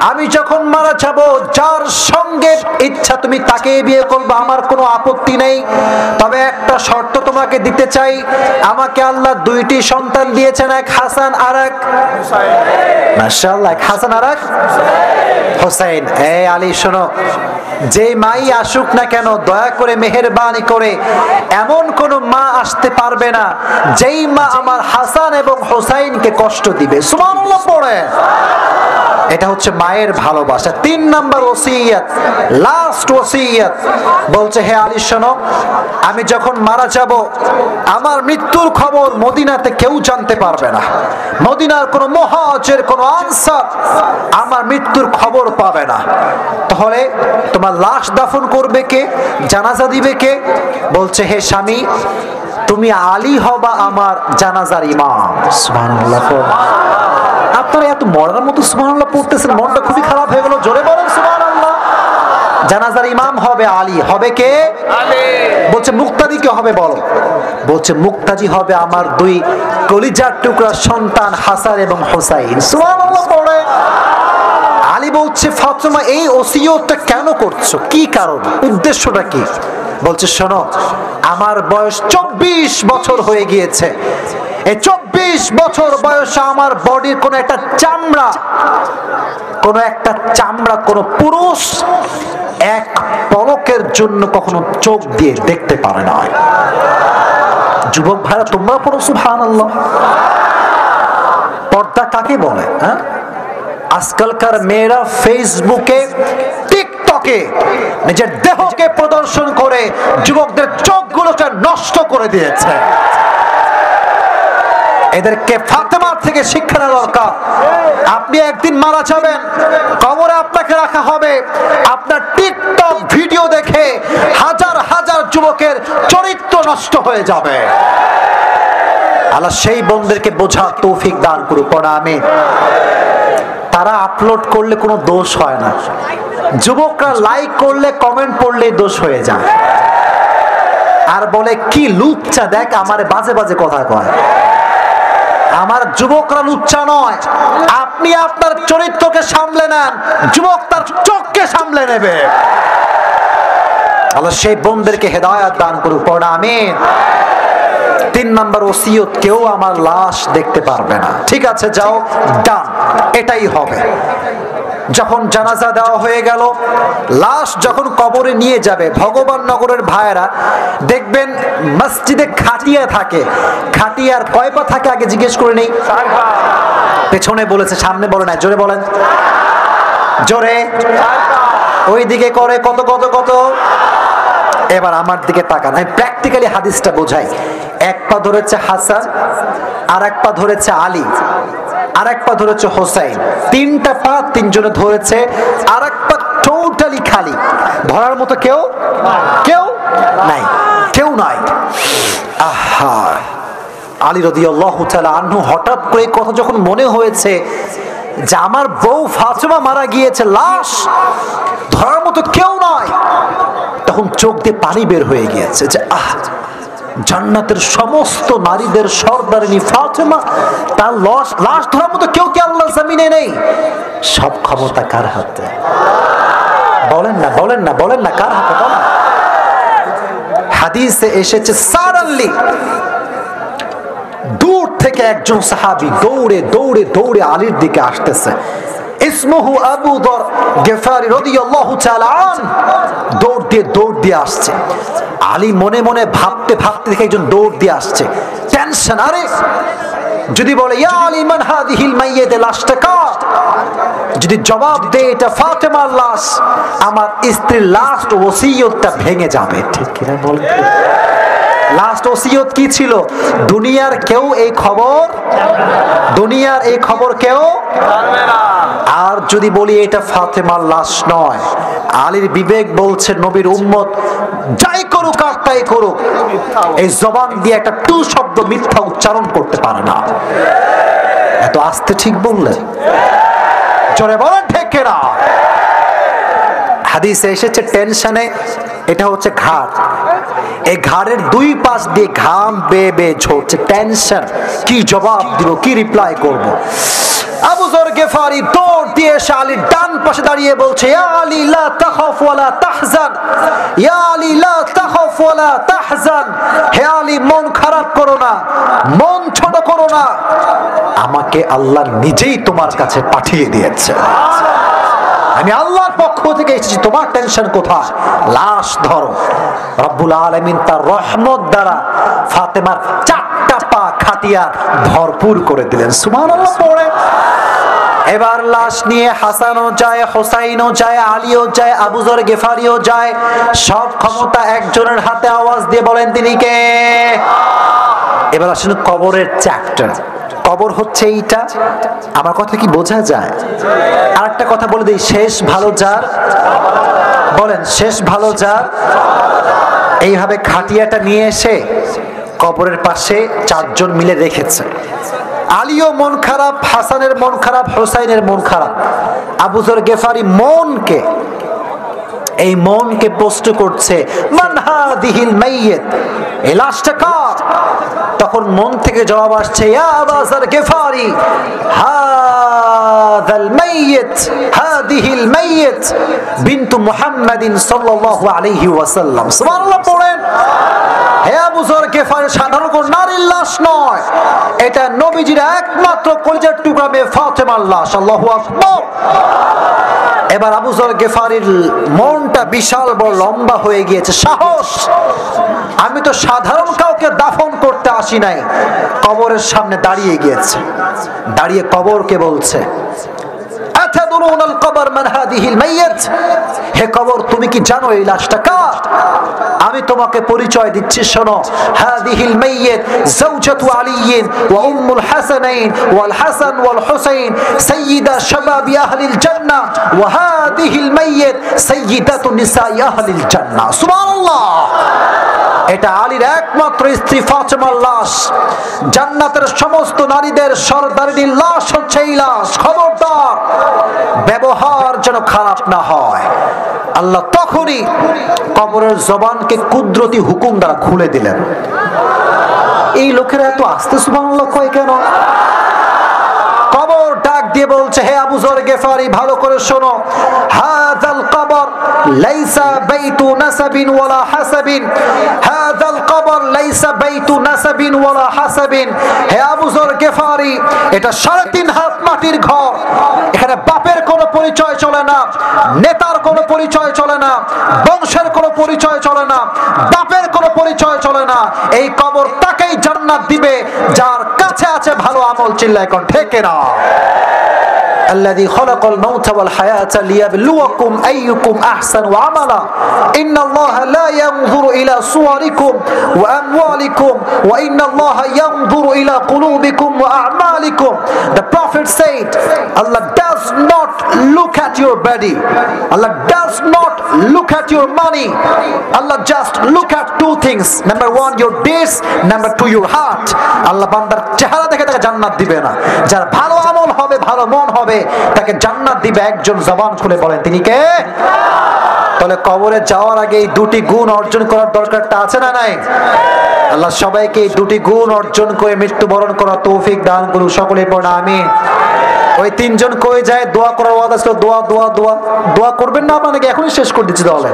আমি যখন মারা যাব, যার সঙ্গে ইচ্ছা তুমি তাকে বিয়ে করবে, আমার কোনো আপত্তি নেই। তবে একটা শর্ত তোমাকে দিতে চাই, আমাকে আল্লাহ 2টি সন্তান দিয়েছেন, এক হাসান আর এক হুসাইন। মাশাআল্লাহ, এক হাসান আর এক হুসাইন। এই আলী শোনো, যে মাই আসুক না কেন, দয়া করে মেহেরবানি করে এমন কোন মা আসতে পারবে না যেই মা আমার হাসান এবং হুসাইনকে কষ্ট দিবে। সুবহানাল্লাহ পড়ে। এটা হচ্ছে মায়ের ভালোবাসা। 3 নাম্বার ওসিয়ত, লাস্ট ওসিয়ত, বলছে, হে আলী শোনো, আমি যখন মারা যাব, আমার মৃত্যুর খবর মদিনাতে কেউ জানতে পারবে না। মদিনার কোন মুহাজির, কোন আনসার আমার মৃত্যুর খবর পাবে না। তাহলে তোমার লাশ দাফন করবে কে, জানাজা দিবে কে? বলছে, হে স্বামী, তুমি আলী হবা আমার জানাজার ইমাম। সুবহানাল্লাহ। আপনারা এত মরার মতো সুবহানাল্লাহ পড়তেছেন, মনটা খুবই খারাপ হয়ে গেল। জোরে বলেন সুবহানাল্লাহ। জানাজার ইমাম হবে আলী। হবে কে? আলী। বলছে, মুক্তাদি কে হবে বলো? বলছে, মুক্তাদি হবে আমার 2 কলিজার টুকরা সন্তান হাসান এবং হুসাইন। সুবহানাল্লাহ পড়ে। আলী বলছে, ফাতেমা এই ওসিয়তটা কেন করছো, কি কারণ, উদ্দেশ্যটা কি? বলছে, শোনো, আমার বয়স 24 বছর হয়ে গিয়েছে। এই 24 বছর বয়সে আমার বডির কোন একটা চামড়া, কোন পুরুষ এক পলকের জন্য কখনো চোখ দিয়ে দেখতে পারে না। যুবক ভাইরা তোমরা পড়ো সুবহানাল্লাহ। পর্দা কাকে বলে? হ্যাঁ, আজকালকার মেয়েরা ফেসবুকে, টিকটকে নিজের দেহকে প্রদর্শন করে যুবকদের চোখগুলোকে নষ্ট করে দিয়েছে। এদেরকে ফাতেমার থেকে শিক্ষা নেওয়া দরকার। আপনি একদিন মারা যাবেন, কবরে আপনাকে রাখা হবে, আপনার টিকটক ভিডিও দেখে হাজার হাজার যুবকের চরিত্র নষ্ট হয়ে যাবে। আল্লাহ সেই বোনদেরকে বোঝার তৌফিক দান করুক, আমিন। তারা আপলোড করলে কোনো দোষ হয় না, যুবকরা লাইক করলে, কমেন্ট পড়লে দোষ হয়ে যায়। আর বলে, কি লুচ্চা, দেখ আমারে বাজে বাজে কথা কয়। আমার যুবকরা লুচ্চা নয়। আপনি আপনার চরিত্রকে সামলে নেন, যুবক তার চোখকে সামলে নেবে। আল্লাহ সেই বোনদেরকে হেদায়েত দান করুক, আমিন। 3 নাম্বার ওসিয়ত, কেউ আমার লাশ দেখতে পারবে না। ঠিক আছে, যাও, ডান, এটাই হবে। যখন জানাজা দেওয়া হয়ে গেল, লাশ যখন কবরে নিয়ে যাবে, ভগবান নগরের ভাইয়েরা দেখবেন মসজিদে খাটিয়া থাকে। খাটিয়ার কয় পা থাকে আগে জিজ্ঞেস করে নেই। পেছনে বলেছে, সামনে বলে না, জোরে বলেন, জোরে। ওইদিকে করে কত কত কত। এবার আমার দিকে তাকান, আমি প্র্যাকটিক্যালি হাদিসটা বোঝাই। এক পা ধরেছে হাসান, আর এক পা ধরেছে আলী, আর এক পা ধরেছে হোসাইন। 3টা পা 3 জনে ধরেছে, আর এক পা টোটালি খালি। ধরার মতো কেউ কেউ নাই, কেউ নাই। আহা, আলী রাদিয়াল্লাহু তাআলা আনহু হঠাৎ করে কথা যখন মনে হয়েছে যে আমার বউ ফাতেমা মারা গিয়েছে, লাশ ধরার মতো কেউ নাই, তখন চোখ দিয়ে পানি বের হয়ে গিয়েছে যে জান্নাতের সমস্ত নারীদের সর্দারিনী ফাতেমা, তার লাশ ধরার মতো কেউ কি আল্লাহর জমিনে নেই? সব ক্ষমতা কার হাতে? বলেন না, বলেন না, বলেন না, কার হাতে বলেন? হাদিসে এসেছে সারাল্লি, দূর থেকে একজন সাহাবী দৌড়ে দৌড়ে দৌড়ে আলীর দিকে আসতেছে। ইসমুহু আবু যর গিফারি রাদিয়াল্লাহু তাআলা আন। দৌড় দিয়ে আসছে। আলী মনে মনে ভাবতে ভাবতে দেখে একজন দৌড় দিয়ে আসছে, টেনশন। আরে যদি বলে ইয়া আলী মান হাদিহিল মাইয়্যিত, লাশটা কার? যদি জবাব দেয় এটা ফাতেমার লাশ, আমার স্ত্রীর লাস্ট ওসিয়তটা ভেঙে যাবে। ঠিক কিনা বলেন? লাস্ট ওসিয়ত কি ছিল? দুনিয়ার কেউ এই খবর কেউ জানবে না। আর যদি বলি এটা ফাতেমার লাশ নয়, আলীর বিবেক বলছে নবীর উম্মত যাই করুক আর তাই করুক, এই জবান দিয়ে একটা টু শব্দ মিথ্যা উচ্চারণ করতে পারে না। এত আস্তে ঠিক বললেন, জোরে বলেন ঠিক না? হাদিসে এসেছে টেনশনে, এটা হচ্ছে ঘাড়, এই ঘাড়ের 2 পাশ দিয়ে ঘাম বেয়ে বেয়ে ঝরছে। টেনশন, কি জবাব দিব, কি রিপ্লাই করব। আবু যর গিফারি দৌড় দিয়ে এসে আলীর ডান পাশে দাঁড়িয়ে বলছে, ইয়া আলী লা তাখাফ ওয়া লা তাহজান, ইয়া আলী লা তাখাফ ওয়া লা তাহজান। হে আলী, মন খারাপ করো না, মন ছোট করো না, আমাকে আল্লাহ নিজেই তোমার কাছে পাঠিয়ে দিয়েছে। আমি আল্লাহর পক্ষ থেকে এসেছি, তোমার টেনশন কোথায়? লাশ ধরো। রব্বুল আলামিন তার রহমত দ্বারা ফাতেমার 4টা পা খাটিয়া ভরপুর করে দিলেন। সুবহানাল্লাহ পড়ে। এবার লাশ নিয়ে হাসানও যায়, হোসাইনও যায়, আলীও যায়, আবু যর গিফারিও যায়। সব ক্ষমতা একজনের হাতে। আওয়াজ দিয়ে বলেন তিনি কে? এবার আসলে কবরের চ্যাপ্টার। কবর হচ্ছে এইটা। আমার কথা কি বোঝা যায়? আর একটা কথা বলে দিই, শেষ ভালো যার, বলেন শেষ ভালো যার। এইভাবে খাটিয়াটা নিয়ে এসে কবরের পাশে 4 জন মিলে রেখেছে। আলীও মন খারাপ, হাসানের মন খারাপ, হোসাইনের মন খারাপ। আবু যর গিফারি এই মনকে প্রশ্ন করছে, মান হাদিহিল মাইয়্যিত, এই লাশটা কার? তখন মন থেকে জবাব আসছে, ইয়া আবু যর গিফারি হাযাল মাইয়্যিত, হাদিহিল মাইয়্যিত বিনতু মুহাম্মাদিন সাল্লাল্লাহু আলাইহি ওয়াসাল্লাম। সুবহানাল্লাহ পড়েন। হে আবু যর গিফারি, সাধারণ কোন নারীর লাশ নয়, এটা নবীজির একমাত্র কলিজার টুকরা মেয়ে ফাতেমার লাশ। আল্লাহু আকবার। এবার আবু যর গিফারির মনটা বিশাল বড় লম্বা হয়ে গিয়েছে। সাহস, আমি তো সাধারণ কাউকে দাফন করতে আসি নাই। কবরের সামনে দাঁড়িয়ে গিয়েছে, দাঁড়িয়ে কবরকে বলছে, আতাদুরুনাল কবর মান হাদিহিল মাইয়্যিত, হে কবর তুমি কি জানো এই লাশটা কার? আমি তোমাকে পরিচয় দিচ্ছি, শোনো। হাদিহিল মাইয়্যিত যাওজাতু আলীন ওয়া উম্মুল হাসানাইন ওয়াল হাসান ওয়াল হুসাইন সাইয়্যিদা শাবাবি আহলিল জান্নাহ ওয়া হাদিহিল মাইয়্যিত সাইয়্যিদাতু নিসাই আহলিল জান্নাহ। সুবহানাল্লাহ। এটা আলীর একমাত্র স্ত্রী ফাতেমার লাশ। জান্নাতের সমস্ত নারীদের সর্দারিনীর লাশ হচ্ছে এই লাশ। খবরদার, ব্যবহার যেন খারাপ না হয়। আল্লাহ তখনই কবরের জবানকে কুদরতি হুকুম দ্বারা খুলে দিলেন। এই লোকেরা এত আস্তে সুবহানাল্লাহ কয় কেন? কবর ডাক দিয়ে বলছে, হে আবু যর গিফারি, ভালো করে শোনো। হাযাল কবর লাইসা বাইতু নাসাবিন ওয়ালা হাসাবিন, হাযাল কবর লাইসা বাইতু নাসাবিন নাসাবিন ওয়ালা হাসাবিন। হে আবু যর গিফারি, এটা 3.5 হাত মাটির ঘর, এখানে বাপের কোনো পরিচয় চলে না, নেতার কোনো পরিচয় চলে না, বংশের কোনো পরিচয় চলে না, বাপের কোনো পরিচয় চলে না। এই কবর তাকেই জান্নাত দিবে যার কাছে আছে ভালো আমল। চিল্লায় কোন ঠিক না? الذي خلق الموت والحياة ليبلوكم أيكم أحسن عملا إن الله لا ينظر إلى صوركم وأموالكم وإن الله ينظر إلى قلوبكم وأعمالكم. The Prophet said, Allah does not look at your body, Allah does not look at your money, Allah just look at 2 things. Number 1 your deeds, number 2 your heart. Allah বান্দার চেহারা দেখে তাকে জান্নাত দিবে না, যার ভালো আমল হবে, ভালো মন হবে, তাকে জান্নাত দিবে। একজন জবান খুলে বলেন তিনি কে? তাহলে কবরে যাওয়ার আগে এই 2টি গুণ অর্জন করার দরকারটা আছে না নাই? আল্লাহ সবাইকে এই 2টি গুণ অর্জন করে মৃত্যুবরণ করার তৌফিক দান করুন। সকলে পড়ুন আমিন। ওই 3 জন কই যায় দোয়া করার ওয়াদা ছিল, দোয়া দোয়া দোয়া দোয়া করবেন না আপনাকে? এখনই শেষ করে দিচ্ছি। তাহলে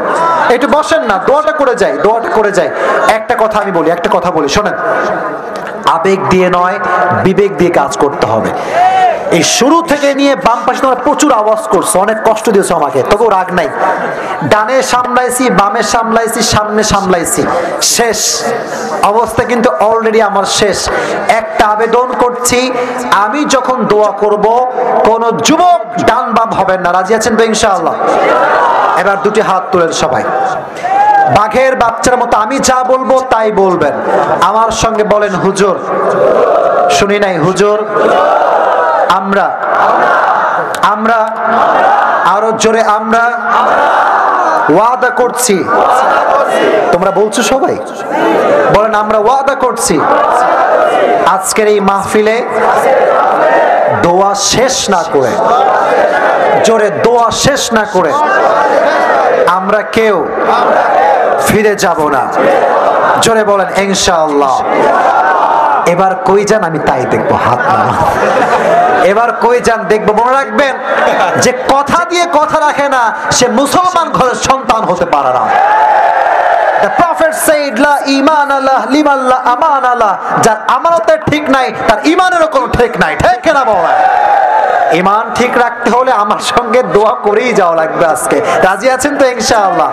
একটু বসেন না, দোয়াটা করে যাই, দোয়াটা করে যাই। একটা কথা আমি বলি, একটা কথা বলি, শোনেন। আবেগ দিয়ে নয়, বিবেক দিয়ে কাজ করতে হবে। এই শুরু থেকে নিয়ে বাম পাশে তোমরা প্রচুর আওয়াজ করছো, অনেক কষ্ট দিয়েছো আমাকে, তবুও রাগ নাই। ডানে সামলাইছি, বামে সামলাইছি, সামনে সামলাইছি, শেষ অবস্থা কিন্তু অলরেডি আমার শেষ। একটা আবেদন করছি, আমি যখন দোয়া করব কোন যুবক ডান বাম হবেন না। রাজি আছেন তো ইনশাআল্লাহ? এবার 2টি হাত তুলেন সবাই, বাঘের বাচ্চার মতো আমি যা বলবো তাই বলবেন। আমার সঙ্গে বলেন হুজুর। শুনি নাই হুজুর। আমরা আমরা আরো জোরে আমরা ওয়াদা করছি। তোমরা বলছো সবাই? বলেন আমরা ওয়াদা করছি আজকের এই মাহফিলে দোয়া শেষ না করে, জোরে দোয়া শেষ না করে আমরা কেউ ফিরে যাব না। জোরে বলেন ইনশাআল্লাহ। এবার কই যান আমি তাই দেখবো, হাত নামা। এবার কই যান দেখবো। মনে রাখবেন, যে কথা দিয়ে কথা রাখে না সে মুসলমান ঘরের সন্তান হতে পারে না। The Prophet said la iman Allah liman la aman Allah. যার আমানতের ঠিক নাই তার ইমানেরও কোনো ঠিক নাই। ঠিক না বলেন? ইমান ঠিক রাখতে হলে আমার সঙ্গে দোয়া করেই যাওয়া লাগবে আজকে। রাজি আছেন তো ইনশাআল্লাহ?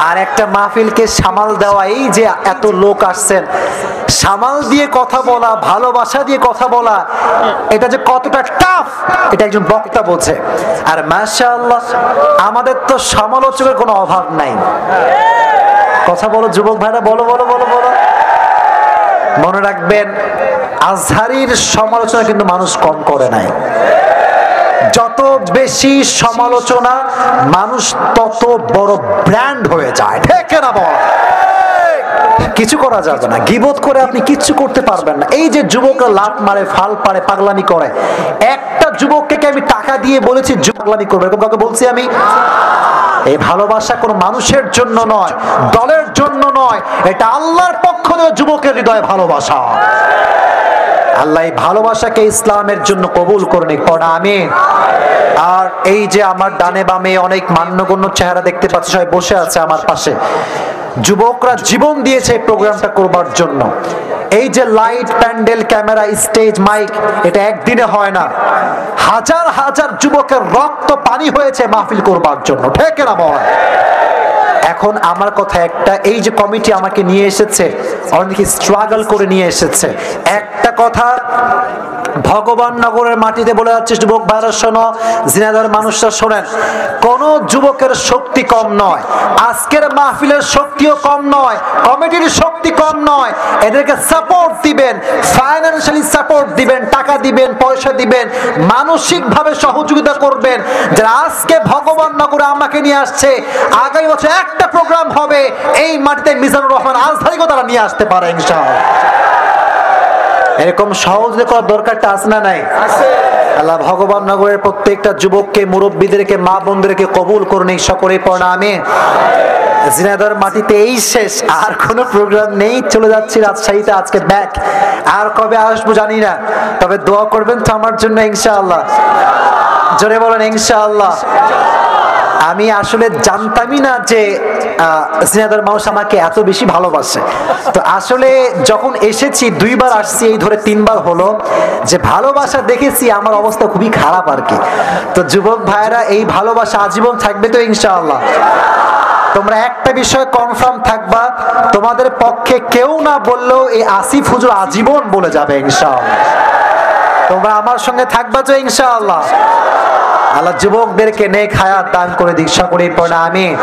আর একটা মাহফিলকে সামাল দেওয়া, এই যে এত লোক আসছেন, সামাল দিয়ে কথা বলা, ভালোবাসা দিয়ে কথা বলা, এটা যে কতটা টাফ এটা একজন বক্তা বোঝে। আর মাশাআল্লাহ আমাদের তো সমালোচকের কোনো অভাব নাই। কথা বলো যুবক ভাইরা, বলো বলো বলো বলো। মনে রাখবেন, আজহারির সমালোচনা কিন্তু মানুষ কম করে নাই। যত বেশি সমালোচনা মানুষ তত বড় ব্র্যান্ড হয়ে যায়। ঠিক না বল? কিছু করা যাবে না, গীবত করে আপনি কিচ্ছু করতে পারবেন না। এই যে যুবকরা লাত মারে, ফাল পারে, পাগলামি করে, একটা যুবককে আমি টাকা দিয়ে বলেছি পাগলামি করবে, এরকম কাউকে বলছি আমি? এই ভালোবাসা কোনো মানুষের জন্য নয়, দলের জন্য নয়, এটা আল্লাহর পক্ষ থেকে যুবকের হৃদয়ে ভালোবাসা। আল্লাহ এই ভালোবাসাকে ইসলামের জন্য কবুল করে নিক। পড়া আমিন। আর এই যে আমার ডানে বামে অনেক মান্যগণ্য চেহারা দেখতে পাচ্ছি, সবাই বসে আছে আমার পাশে। যুবকরা জীবন দিয়েছে এই প্রোগ্রামটা করবার জন্য। এই যে light, pandal, camera, stage, mike, এটা একদিনে হয় না। হাজার হাজার যুবকের রক্ত পানি হয়েছে মাহফিল করবার জন্য। ঠিক না বল? এখন আমার কথা একটা, এই যে কমিটি আমাকে নিয়ে এসেছে, অনেকে স্ট্রাগল করে নিয়ে এসেছে। একটা কথা ভগবাননগরের মাটিতে বলে যাচ্ছে, যুবক ভাইরা শোনো, জিনাদার মানুষরা শোনেন, কোন যুবকের শক্তি কম নয়, আজকের মাহফিলের শক্তিও কম নয়, কমিটির শক্তি কম নয়। এদেরকে সাপোর্ট দিবেন, ফাইন্যান্সিয়ালি সাপোর্ট দিবেন, টাকা দিবেন, পয়সা দিবেন, মানসিকভাবে সহযোগিতা করবেন। যারা আজকে ভগবাননগরে আমাকে নিয়ে আসছে, আগামী বছর একটা প্রোগ্রাম হবে এই মাটিতে মিজানুর রহমান আজহারিকেও তারা নিয়ে আসতে পারে ইনশাআল্লাহ। এরকম সহযোগিতা করার দরকারটা আছে না নাই? আল্লাহ ভগবাননগরের প্রত্যেকটা যুবককে, মুরব্বীদেরকে, মা বোনদেরকে কবুল করুন। এই সকলে পড়া আমিন। জিনাদার মাটিতে এই শেষ, আর কোনো প্রোগ্রাম নেই। চলে যাচ্ছি রাজশাহীতে আজকে ব্যাক। আর কবে আসবো জানি না, তবে দোয়া করবেন তো আমার জন্য ইনশাআল্লাহ। জোরে বলেন ইনশাআল্লাহ। আমি আসলে জানতামই না যে ঝিনাইদহের মানুষ আমাকে এত বেশি ভালোবাসে। তো আসলে যখন এসেছি, 2বার আসছি, এই ধরে 3বার হলো, যে ভালোবাসা দেখেছি আমার অবস্থা খুবই খারাপ আর কি। তো যুবক ভাইরা, এই ভালোবাসা আজীবন থাকবে তো ইনশাআল্লাহ? তোমরা একটা বিষয় কনফার্ম থাকবা, তোমাদের পক্ষে কেউ না বললেও এই আসিফ হুজুর আজীবন বলে যাবে ইনশাআল্লাহ। তোমরা আমার সঙ্গে থাকবা তো ইনশাআল্লাহ? আল্লাহ যুবকদেরকে নেক হায়াত দান করে দিক, সকলেই পড়ে আমিন।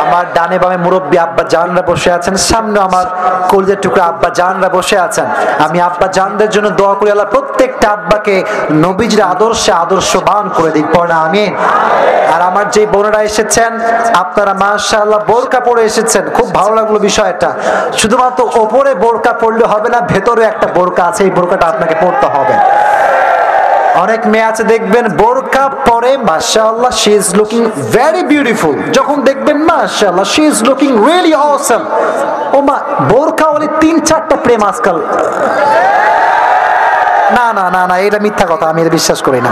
আমার ডানে বামে মুরব্বী আব্বা জানরা বসে আছেন, সামনে আমার কলিজার টুকরা আব্বা জানরা বসে আছেন। আমি আব্বা জানদের জন্য দোয়া করি, আল্লাহ প্রত্যেকটা আব্বাকে নবীজির আদর্শে আদর্শবান করে দিক, পড়ে আমিন। আর আমার যে বোনেরা এসেছেন, আপনারা মাশাআল্লাহ বোরকা পরে এসেছেন, খুব ভালো লাগলো বিষয়টা। শুধুমাত্র ওপরে বোরকা পরলে হবে না, ভেতরে একটা বোরকা আছে, এই বোরকাটা আপনাকে পরতে হবে। অনেক মেয়ে আছে দেখবেন বোরকা পরে, মাশাআল্লাহ she is looking very beautiful, যখন দেখবেন মাশাআল্লাহ she is looking really awesome. ও মা, বোরকা ওলি 3-4টা প্রেম আজকাল। না না না না, এটা মিথ্যা কথা, আমি এটা বিশ্বাস করি না।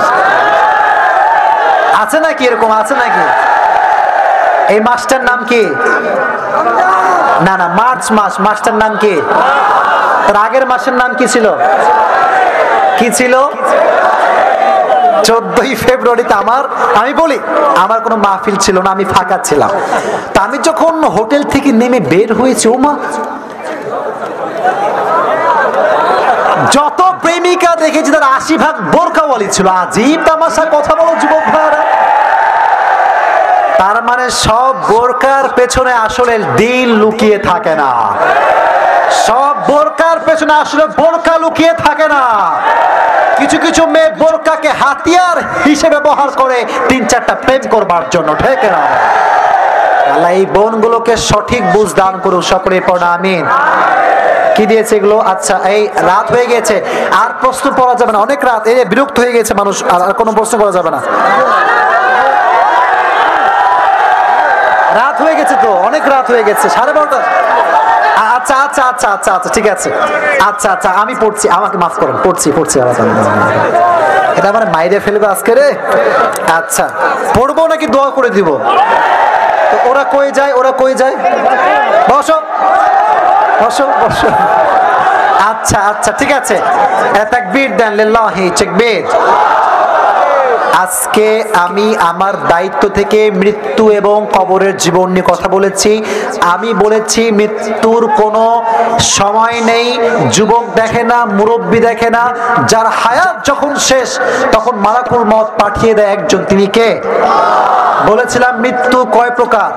আছে নাকি এরকম? আছে নাকি? এই মাসটার নাম কি? না না, মার্চ মাস, মাসটার নাম কি? তার আগের মাসের নাম কি ছিল? কি ছিল? 14ই ফেব্রুয়ারিতে আমি বলি, আমার কোনো মাহফিল ছিল না, আমি ফাঁকা ছিলাম। তা আমি যখন হোটেল থেকে নেমে বের হয়েছি, ও মা, যত প্রেমিকা দেখেছি তার 80% বোরকাওয়ালি ছিল। আজীব তামাশা, কথা বলো যুবক ভাইরা। তার মানে সব বোরকার পেছনে আসলে দিল লুকিয়ে থাকে না, সব বোরকার পেছনে আসলে বোরকা লুকিয়ে থাকে না। কিছু কিছু মেয়ে বোরকাকে হাতিয়ার হিসেবে ব্যবহার করে 3-4টা প্রেম করবার জন্য, ঠিক না? আল্লাহ এই বোনগুলোকে সঠিক বুঝ দান করুক, সকলে পড়া আমিন। কি দিয়েছে এগুলো? আচ্ছা, এই রাত হয়ে গেছে, আর প্রশ্ন পড়া যাবে না, অনেক রাত, এই বিরক্ত হয়ে গেছে মানুষ, আর কোনো প্রশ্ন করা যাবে না। রাত হয়ে গেছে তো, অনেক রাত হয়ে গেছে, 12:30। আচ্ছা আচ্ছা আচ্ছা আচ্ছা আচ্ছা, ঠিক আছে। আচ্ছা আচ্ছা, আমি পড়ছি, আমাকে মাফ করেন, পড়ছি। এটা আমার মাইরে ফেলবে আজকে রে। আচ্ছা, পড়বো নাকি দোয়া করে দিব? তো ওরা কই যায়? বসো বসো বসো। আচ্ছা আচ্ছা, ঠিক আছে, তাকবীর দেন, লিল্লাহি তাকবীর। আজকে আমি আমার দায়িত্ব থেকে মৃত্যু এবং কবরের জীবন নিয়ে কথা বলেছি। আমি বলেছি মৃত্যুর কোনো সময় নেই, যুবক দেখে না, মুরব্বী দেখে না। যার হায়াত যখন শেষ, তখন মালাকুল মউত পাঠিয়ে দেয় একজন, তিনি কে? বলেছিলাম মৃত্যু কয় প্রকার?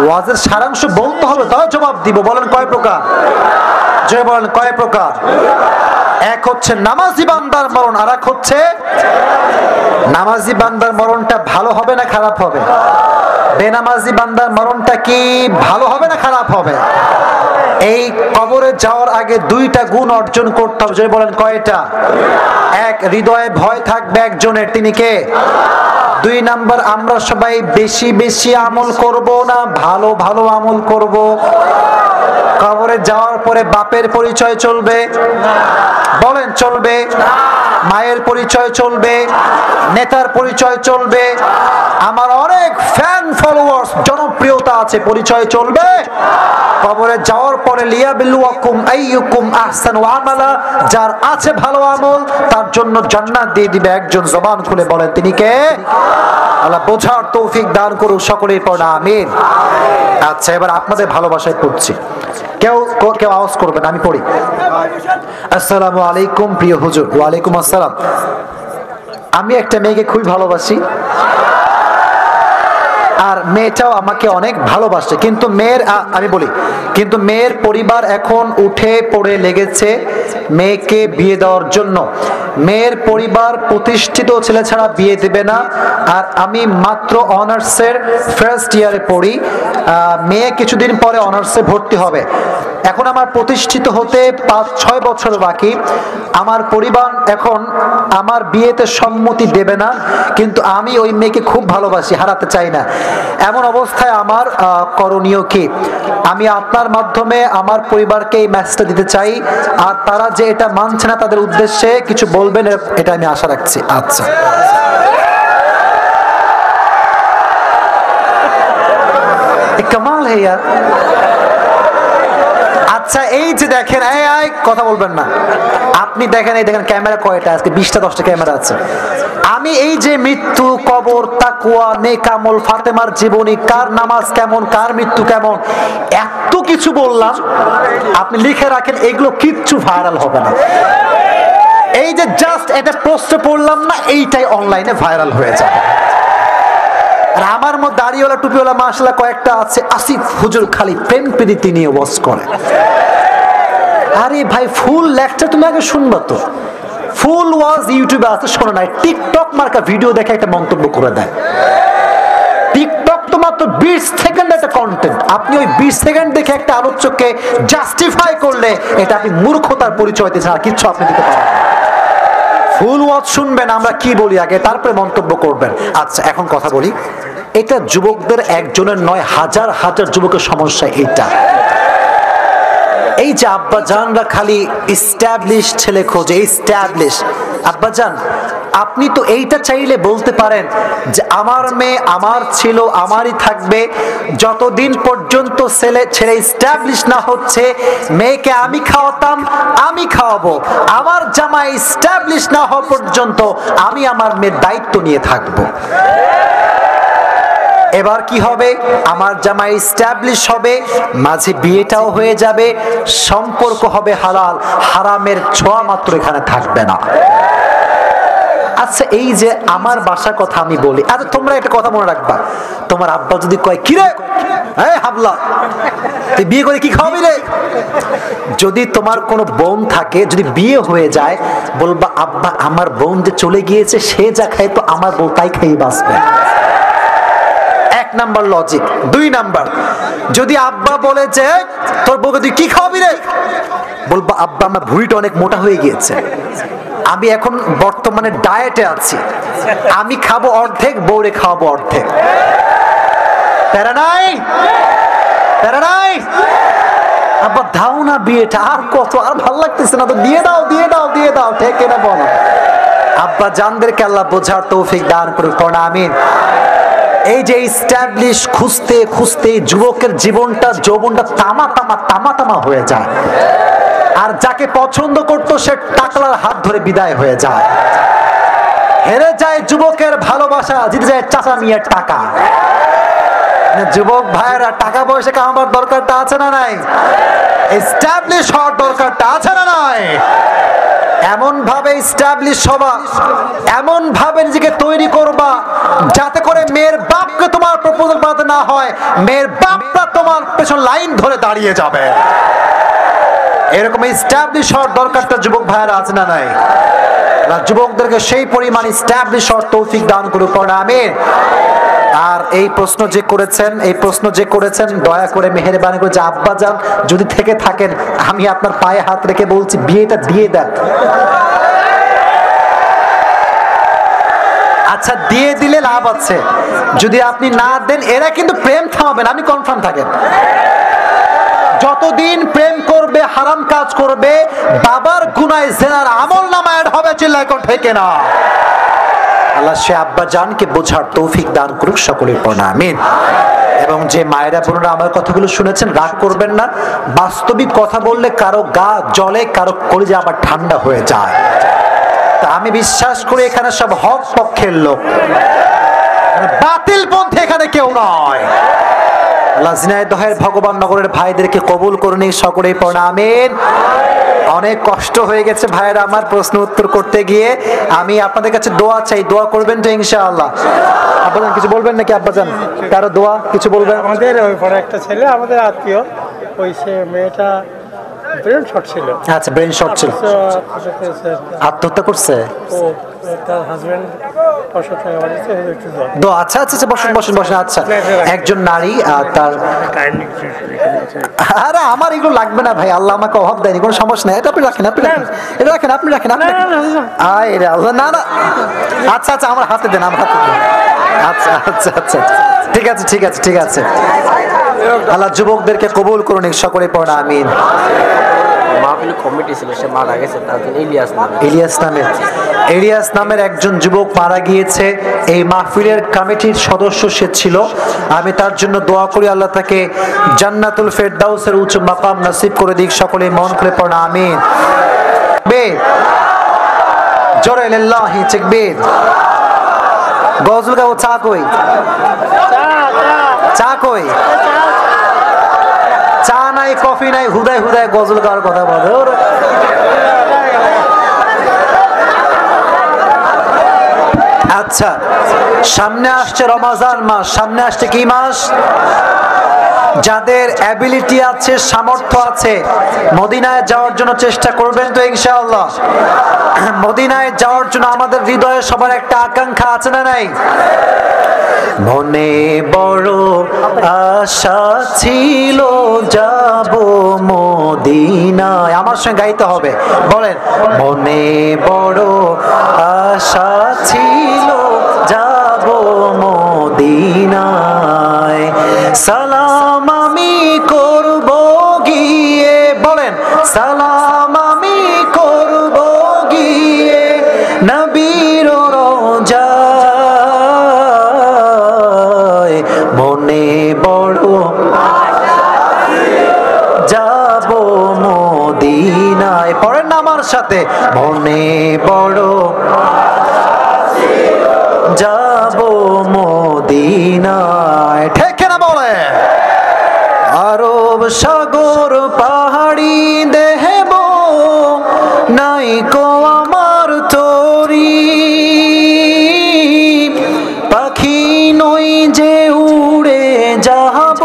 ওয়াজের সারাংশ বলতে হবে, তাও জবাব দিব। বলেন কয় প্রকার? জয় বলেন কয় প্রকার? এক হচ্ছে নামাজি বান্দার মরণ, আর এক হচ্ছে নামাজি বান্দার মরণটা ভালো হবে না খারাপ হবে? বেনামাজি বান্দার মরণটা কি ভালো হবে না খারাপ হবে? এই কবরে যাওয়ার আগে 2টা গুণ অর্জন করতে হবে। যদি বলেন কয়টা? এক, হৃদয়ে ভয় থাকবে একজনের, তিনি কে? 2 নাম্বার, আমরা সবাই বেশি বেশি আমল করব না ভালো ভালো আমল করব। কবরে যাওয়ার পরে বাপের পরিচয় চলবে? বলেন চলবে? মায়ের পরিচয় চলবে? নেতার পরিচয় চলবে? আমার অনেক ফ্যান ফলোয়ার্স, জনপ্রিয়তা আছে, পরিচয় চলবে? কবরে যাওয়ার পরে লিয়াবিলুয়াকুম আইয়ুকুম আহসানু আমালা, যার আছে ভালো আমল তার জন্য জান্নাত দিয়ে দিবে একজন। জবান খুলে বলেন তিনি কে? আল্লাহ বোঝার তৌফিক দান করুক, সকলেই পড়া আমিন। আচ্ছা, এবার আপনাদের ভালোবাসায় পড়ছি, কেউ আওয়াজ করবেন, আমি পড়ি। আসসালামু আলাইকুম প্রিয় হুজুর। ওয়ালাইকুম আসসালাম। আমি একটা মেয়েকে খুবই ভালোবাসি, আর মেয়েটাও আমাকে অনেক ভালোবাসে, কিন্তু মেয়ের পরিবার এখন উঠে পড়ে লেগেছে মেয়েকে বিয়ে দেওয়ার জন্য। মেয়ের পরিবার প্রতিষ্ঠিত ছেলে ছাড়া বিয়ে দেবে না, আর আমি মাত্র অনার্সের ফার্স্ট ইয়ারে পড়ি। মেয়ে কিছুদিন পরে অনার্সে ভর্তি হবে। এখন আমার প্রতিষ্ঠিত হতে 5-6 বছর বাকি। আমার পরিবার এখন আমার বিয়েতে সম্মতি দেবে না, কিন্তু আমি ওই মেয়েকে খুব ভালোবাসি, হারাতে চাই না। এমন অবস্থায় আমার করণীয় কি? আমি আপনার মাধ্যমে আমার পরিবারকে এই মেসেজটা দিতে চাই, আর তারা যে এটা মানছে না তাদের উদ্দেশ্যে কিছু বলবেন, এটা আমি আশা রাখছি। আচ্ছা, ভাইয়া? আচ্ছা এই যে দেখেন, কথা বলবেন না আপনি, দেখেন এই দেখেন ক্যামেরা কয়টা, আজকে 20টা 10টা ক্যামেরা আছে। আমি এই যে মৃত্যু, কবর, তাকওয়া, নেক আমল, ফাতেমার জীবনী, কার নামাজ কেমন, কার মৃত্যু কেমন, এত কিছু বললাম, আপনি লিখে রাখেন, এগুলো কিচ্ছু ভাইরাল হবে না। এই যে জাস্ট এটা প্রশ্ন পড়লাম না, এইটাই অনলাইনে ভাইরাল হয়ে যাবে। আর আমার মধ্যে দাড়িওয়ালা টুপিওয়ালা মাশাআল্লাহ কয়েকটা আছে, আসিফ হুজুর খালি প্রেম প্রীতি নিয়ে ওয়াজ করে। আরে ভাই ফুল লেকচার তুমি আগে শুনবা তো, ফুল ওয়াজ ইউটিউবে আছে, শোনো না। টিকটক মার্কা ভিডিও দেখে একটা মন্তব্য করে দেয়। টিকটক তো মাত্র 20 সেকেন্ড একটা কন্টেন্ট, আপনি ওই 20 সেকেন্ড দেখে একটা আলোচককে জাস্টিফাই করলে এটা আপনি মূর্খতার পরিচয় দিচ্ছেন, আর কিচ্ছু আপনি দিতে পারেন। ফুল ওয়াজ শুনবেন আমরা কি বলি আগে, তারপরে মন্তব্য করবেন। আচ্ছা এখন কথা বলি, এটা যুবকদের একজনের নয়, হাজার হাজার যুবকের সমস্যা এটা। এই যে আব্বা জানরা খালি এস্টাবলিশ ছেলে খোঁজে, এস্টাবলিশ। আব্বা জান আপনি তো এইটা চাইলে বলতে পারেন যে আমার মেয়ে আমার ছিল, আমারই থাকবে, যতদিন পর্যন্ত ছেলে এস্টাবলিশ না হচ্ছে, মেয়েকে আমি খাওয়াতাম, আমি খাওয়াবো, আমার জামাই এস্টাবলিশ না হওয়া পর্যন্ত আমি আমার মেয়ের দায়িত্ব নিয়ে থাকবো। এবার কি হবে, আমার জামাই এস্টাবলিশ হবে, মাঝে বিয়েটাও হয়ে যাবে, সম্পর্ক হবে হালাল, হারামের ছোঁয়া মাত্র এখানে থাকবে না। আচ্ছা এই যে আমার বাসার কথা আমি বলি, আচ্ছা তোমরা একটা কথা মনে রাখবা, তোমার আব্বা যদি কয় কি রে হাবলা তুই বিয়ে করে কি খাওয়াবি রে, যদি তোমার কোনো বোন থাকে, যদি বিয়ে হয়ে যায়, বলবা আব্বা আমার বোন যে চলে গিয়েছে, সে যা খায় তো আমার বউ তাই খেয়ে বাঁচবে। এক নাম্বার লজিক। 2 নাম্বার, যদি আব্বা বলে যে তোর বউকে তুই কি খাওয়াবি রে, বলবা আব্বা আমার ভুঁড়িটা অনেক মোটা হয়ে গিয়েছে, আমি এখন বর্তমানে ডায়েটে আছি, আমি খাবো অর্ধেক, বউরে খাওয়াবো অর্ধেক। প্যারা নাই, প্যারা নাই। আব্বা দাও না বিয়েটা, আর কত, আর ভালো লাগতেছে না তো, দিয়ে দাও দিয়ে দাও দিয়ে দাও, ঠিক না বলো? আব্বা জানদেরকে আল্লাহ বোঝার তৌফিক দান করুন, আমিন। এই যে এস্টাবলিশ খুঁজতে খুঁজতে যুবকের জীবনটা, যৌবনটা তামা তামা তামা তামা হয়ে যায়, আর যাকে পছন্দ করতো সে টাকলার হাত ধরে বিদায় হয়ে যায়, হেরে যায় যুবকের ভালোবাসা, জিতে যায় চাচা মিয়ার টাকা। যুবক ভাইয়েরা টাকা পয়সা কামাবার দরকারটা আছে না নাই? এস্টাবলিশ হওয়ার দরকারটা আছে না নাই? এমন ভাবে এস্টাবলিশ হবা, এমন ভাবে নিজেকে তৈরি করবা যাতে করে মেয়ের বাপকে তোমার প্রপোজাল পাঠাতে না হয়, মেয়ের বাপটা তোমার পেছন লাইন ধরে দাঁড়িয়ে যাবে। এরকম এস্টাবলিশ হওয়ার দরকারটা যুবক ভাইয়েরা আছে না নাই? যুবকদেরকে সেই পরিমাণ এস্টাবলিশ হওয়ার তৌফিক দান করুক, আমিন। আর এই প্রশ্ন যে করেছেন দয়া করে মেহেরবানি করে, যে আব্বা যান যদি থেকে থাকেন, আমি আপনার পায়ে হাত রেখে বলছি বিয়েটা দিয়ে দেন। আচ্ছা দিয়ে দিলে লাভ আছে, যদি আপনি না দেন এরা কিন্তু প্রেম থামাবেন, আপনি কনফার্ম থাকেন। যতদিন প্রেম করবে, হারাম কাজ করবে, বাবার গুনায় জেনার আমল নামা অ্যাড হবে, চিল্লায় কোন ঠিক না? আল্লাহ সে আব্বা জানকে বোঝার তৌফিক দান করুক, সকলের পর আমিন। এবং যে মায়েরা বোনেরা আমার কথাগুলো শুনেছেন, রাগ করবেন না, বাস্তবিক কথা বললে কারো গা জ্বলে, কারো কলিজা আবার ঠান্ডা হয়ে যায়। তা আমি বিশ্বাস করি এখানে সব হক পক্ষের লোক, বাতিল পন্থী এখানে কেউ নয়। আল্লাহ ঝিনাইদহের ভগবান নগরের ভাইদেরকে কবুল করুন, সকলেই পর আমিন। অনেক কষ্ট হয়ে গেছে ভাইয়েরা আমার প্রশ্ন উত্তর করতে গিয়ে, আমি আপনাদের কাছে দোয়া চাই, দোয়া করবেন তো ইনশাআল্লাহ? আব্বাজান কিছু বলবেন নাকি? আব্বাজান কারো দোয়া কিছু বলবেন? আমাদের ওই পরে একটা ছেলে, আমাদের আত্মীয়, ওই সে মেয়েটা ব্রেন শট ছিল। আচ্ছা ব্রেন শট ছিল, আত্মহত্যা করছে ও, তার হাজবেন্ড অসুস্থ হয়ে গেছে, একটু দোয়া। আচ্ছা আচ্ছা বসুন বসুন বসুন। আচ্ছা একজন নারী তার, আরে আমার এগুলো লাগবে না ভাই, আল্লাহ আমাকে অভাব দেয়নি, কোনো সমস্যা নেই, এটা আপনি রাখেন, আপনি রাখেন, এটা রাখেন, আপনি রাখেন, আপনি আয় রে আল্লাহ, না না আচ্ছা আচ্ছা আমার হাতে দেন, আমার হাতে দেন। আচ্ছা আচ্ছা আচ্ছা ঠিক আছে ঠিক আছে ঠিক আছে। আল্লাহ যুবকদেরকে কবুল করুন, সকলে পড়া আমিন। মাহফিল কমিটি ছিল, সে মারা গেছে, তার জন্য ইলিয়াস নামের একজন যুবক মারা গিয়েছে। এই মাহফিলের কমিটির সদস্য সে ছিল। আমি তার জন্য দোয়া করি আল্লাহ তাকে জান্নাতুল ফেরদাউসের উচ্চ মাকাম নসিব করে দিক। সকলে মন খুলে পড়ুন আমিন। জোরে লিল্লাহি তাকবীর। গজল গাও। চা কই? চা কই? চা নাই, কফি নাই, হুদায় হুদায় গজল গাওয়ার কথা বলে। আচ্ছা, সামনে আসছে রমজান মাস। সামনে আসছে কি মাস? যাদের অ্যাবিলিটি আছে, সামর্থ্য আছে, মদিনায় যাওয়ার জন্য চেষ্টা করবেন তো ইনশাআল্লাহ? মদিনায় যাওয়ার জন্য আমাদের হৃদয়ে সবার একটা আকাঙ্ক্ষা আছে না নাই? মনে বড় আশা ছিল যাব মদিনায়। আমার সঙ্গে গাইতে হবে, বলেন। মনে বড় আশা ছিল যাব মদিনায়, সালাম আমি করব গিয়ে, বলেন। সালাম আমি করব গিয়ে নবীর রওজায়, মনে বড় যাব মদিনায়। পড়েন না আমার সাথে, মনে বড় যাব মদিনায়। ঠিক না বলে? আরব সাগর পাহাড়ি দেহব নাই কো আমার তরি, পাখি নই যে উড়ে যাব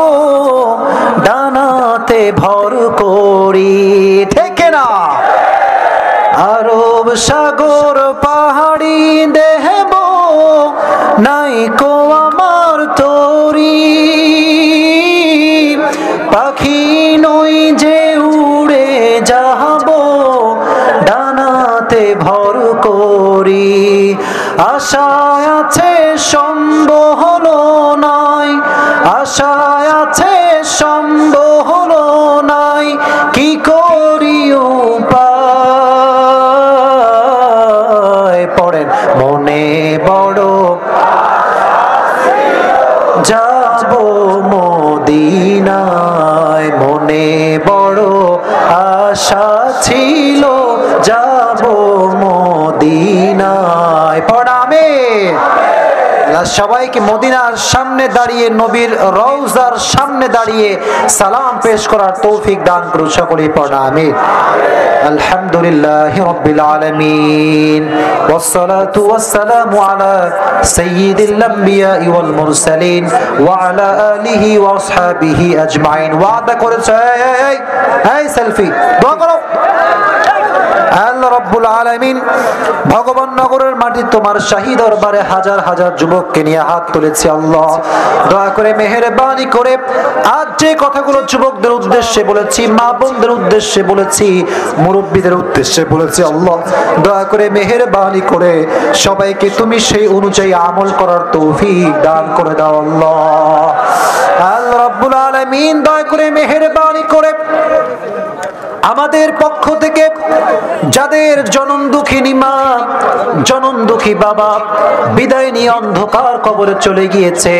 ডানাতে ভর করি। ঠিক না? আরব সাগর পাহাড়ি দেহব নাই কো আমার তরি, পাখি নই যে উড়ে যাব ডানাতে ভর করি। আশায় আছে সম্বল নাই, আশায় আছে সম্বল নাই, কি করি উপায়? পড়েন। মনে বড় যাব মদিনায়, মনে বড় আশা ছিল যাব মদিনায়। পড়ামে সবাইকে মদিনার সামনে দাঁড়িয়ে, নবীর রওজার সামনে দাঁড়িয়ে সালাম পেশ করার তৌফিক দান করুন। সকলেই পড়া আমিন। আলহামদুলিল্লাহি রাব্বিল আলামিন, ওয়াসসালাতু ওয়াসসালামু আলা সাইয়্যিদিল আমবিয়া ওয়াল মুরসালিন ওয়া আলা আলিহি ওয়া আসহাবিহি আজমাইন। ওয়াদা করেছে, এই সেলফি দোয়া করো। আল্লাহ রাব্বুল আলামিন, ভগবান নগরের মাটি তোমার শাহী দরবারে হাজার হাজার যুবককে নিয়ে হাত তুলেছি। আল্লাহ দয়া করে মেহেরবানি করে আজ যে কথাগুলো যুবকদের উদ্দেশ্যে বলেছি, মা বোনদের উদ্দেশ্যে বলেছি, মুরব্বীদের উদ্দেশ্যে বলেছি, আল্লাহ দয়া করে মেহেরবানি করে সবাইকে তুমি সেই অনুযায়ী আমল করার তৌফিক দান করে দাও। আল্লাহ আল্লাহ রাব্বুল আলামিন দয়া করে মেহেরবানি করে আমাদের পক্ষ থেকে যাদের জনন দুঃখিনী মা, জনন দুঃখী বাবা বিদায় নিয়ে অন্ধকার কবরে চলে গিয়েছে,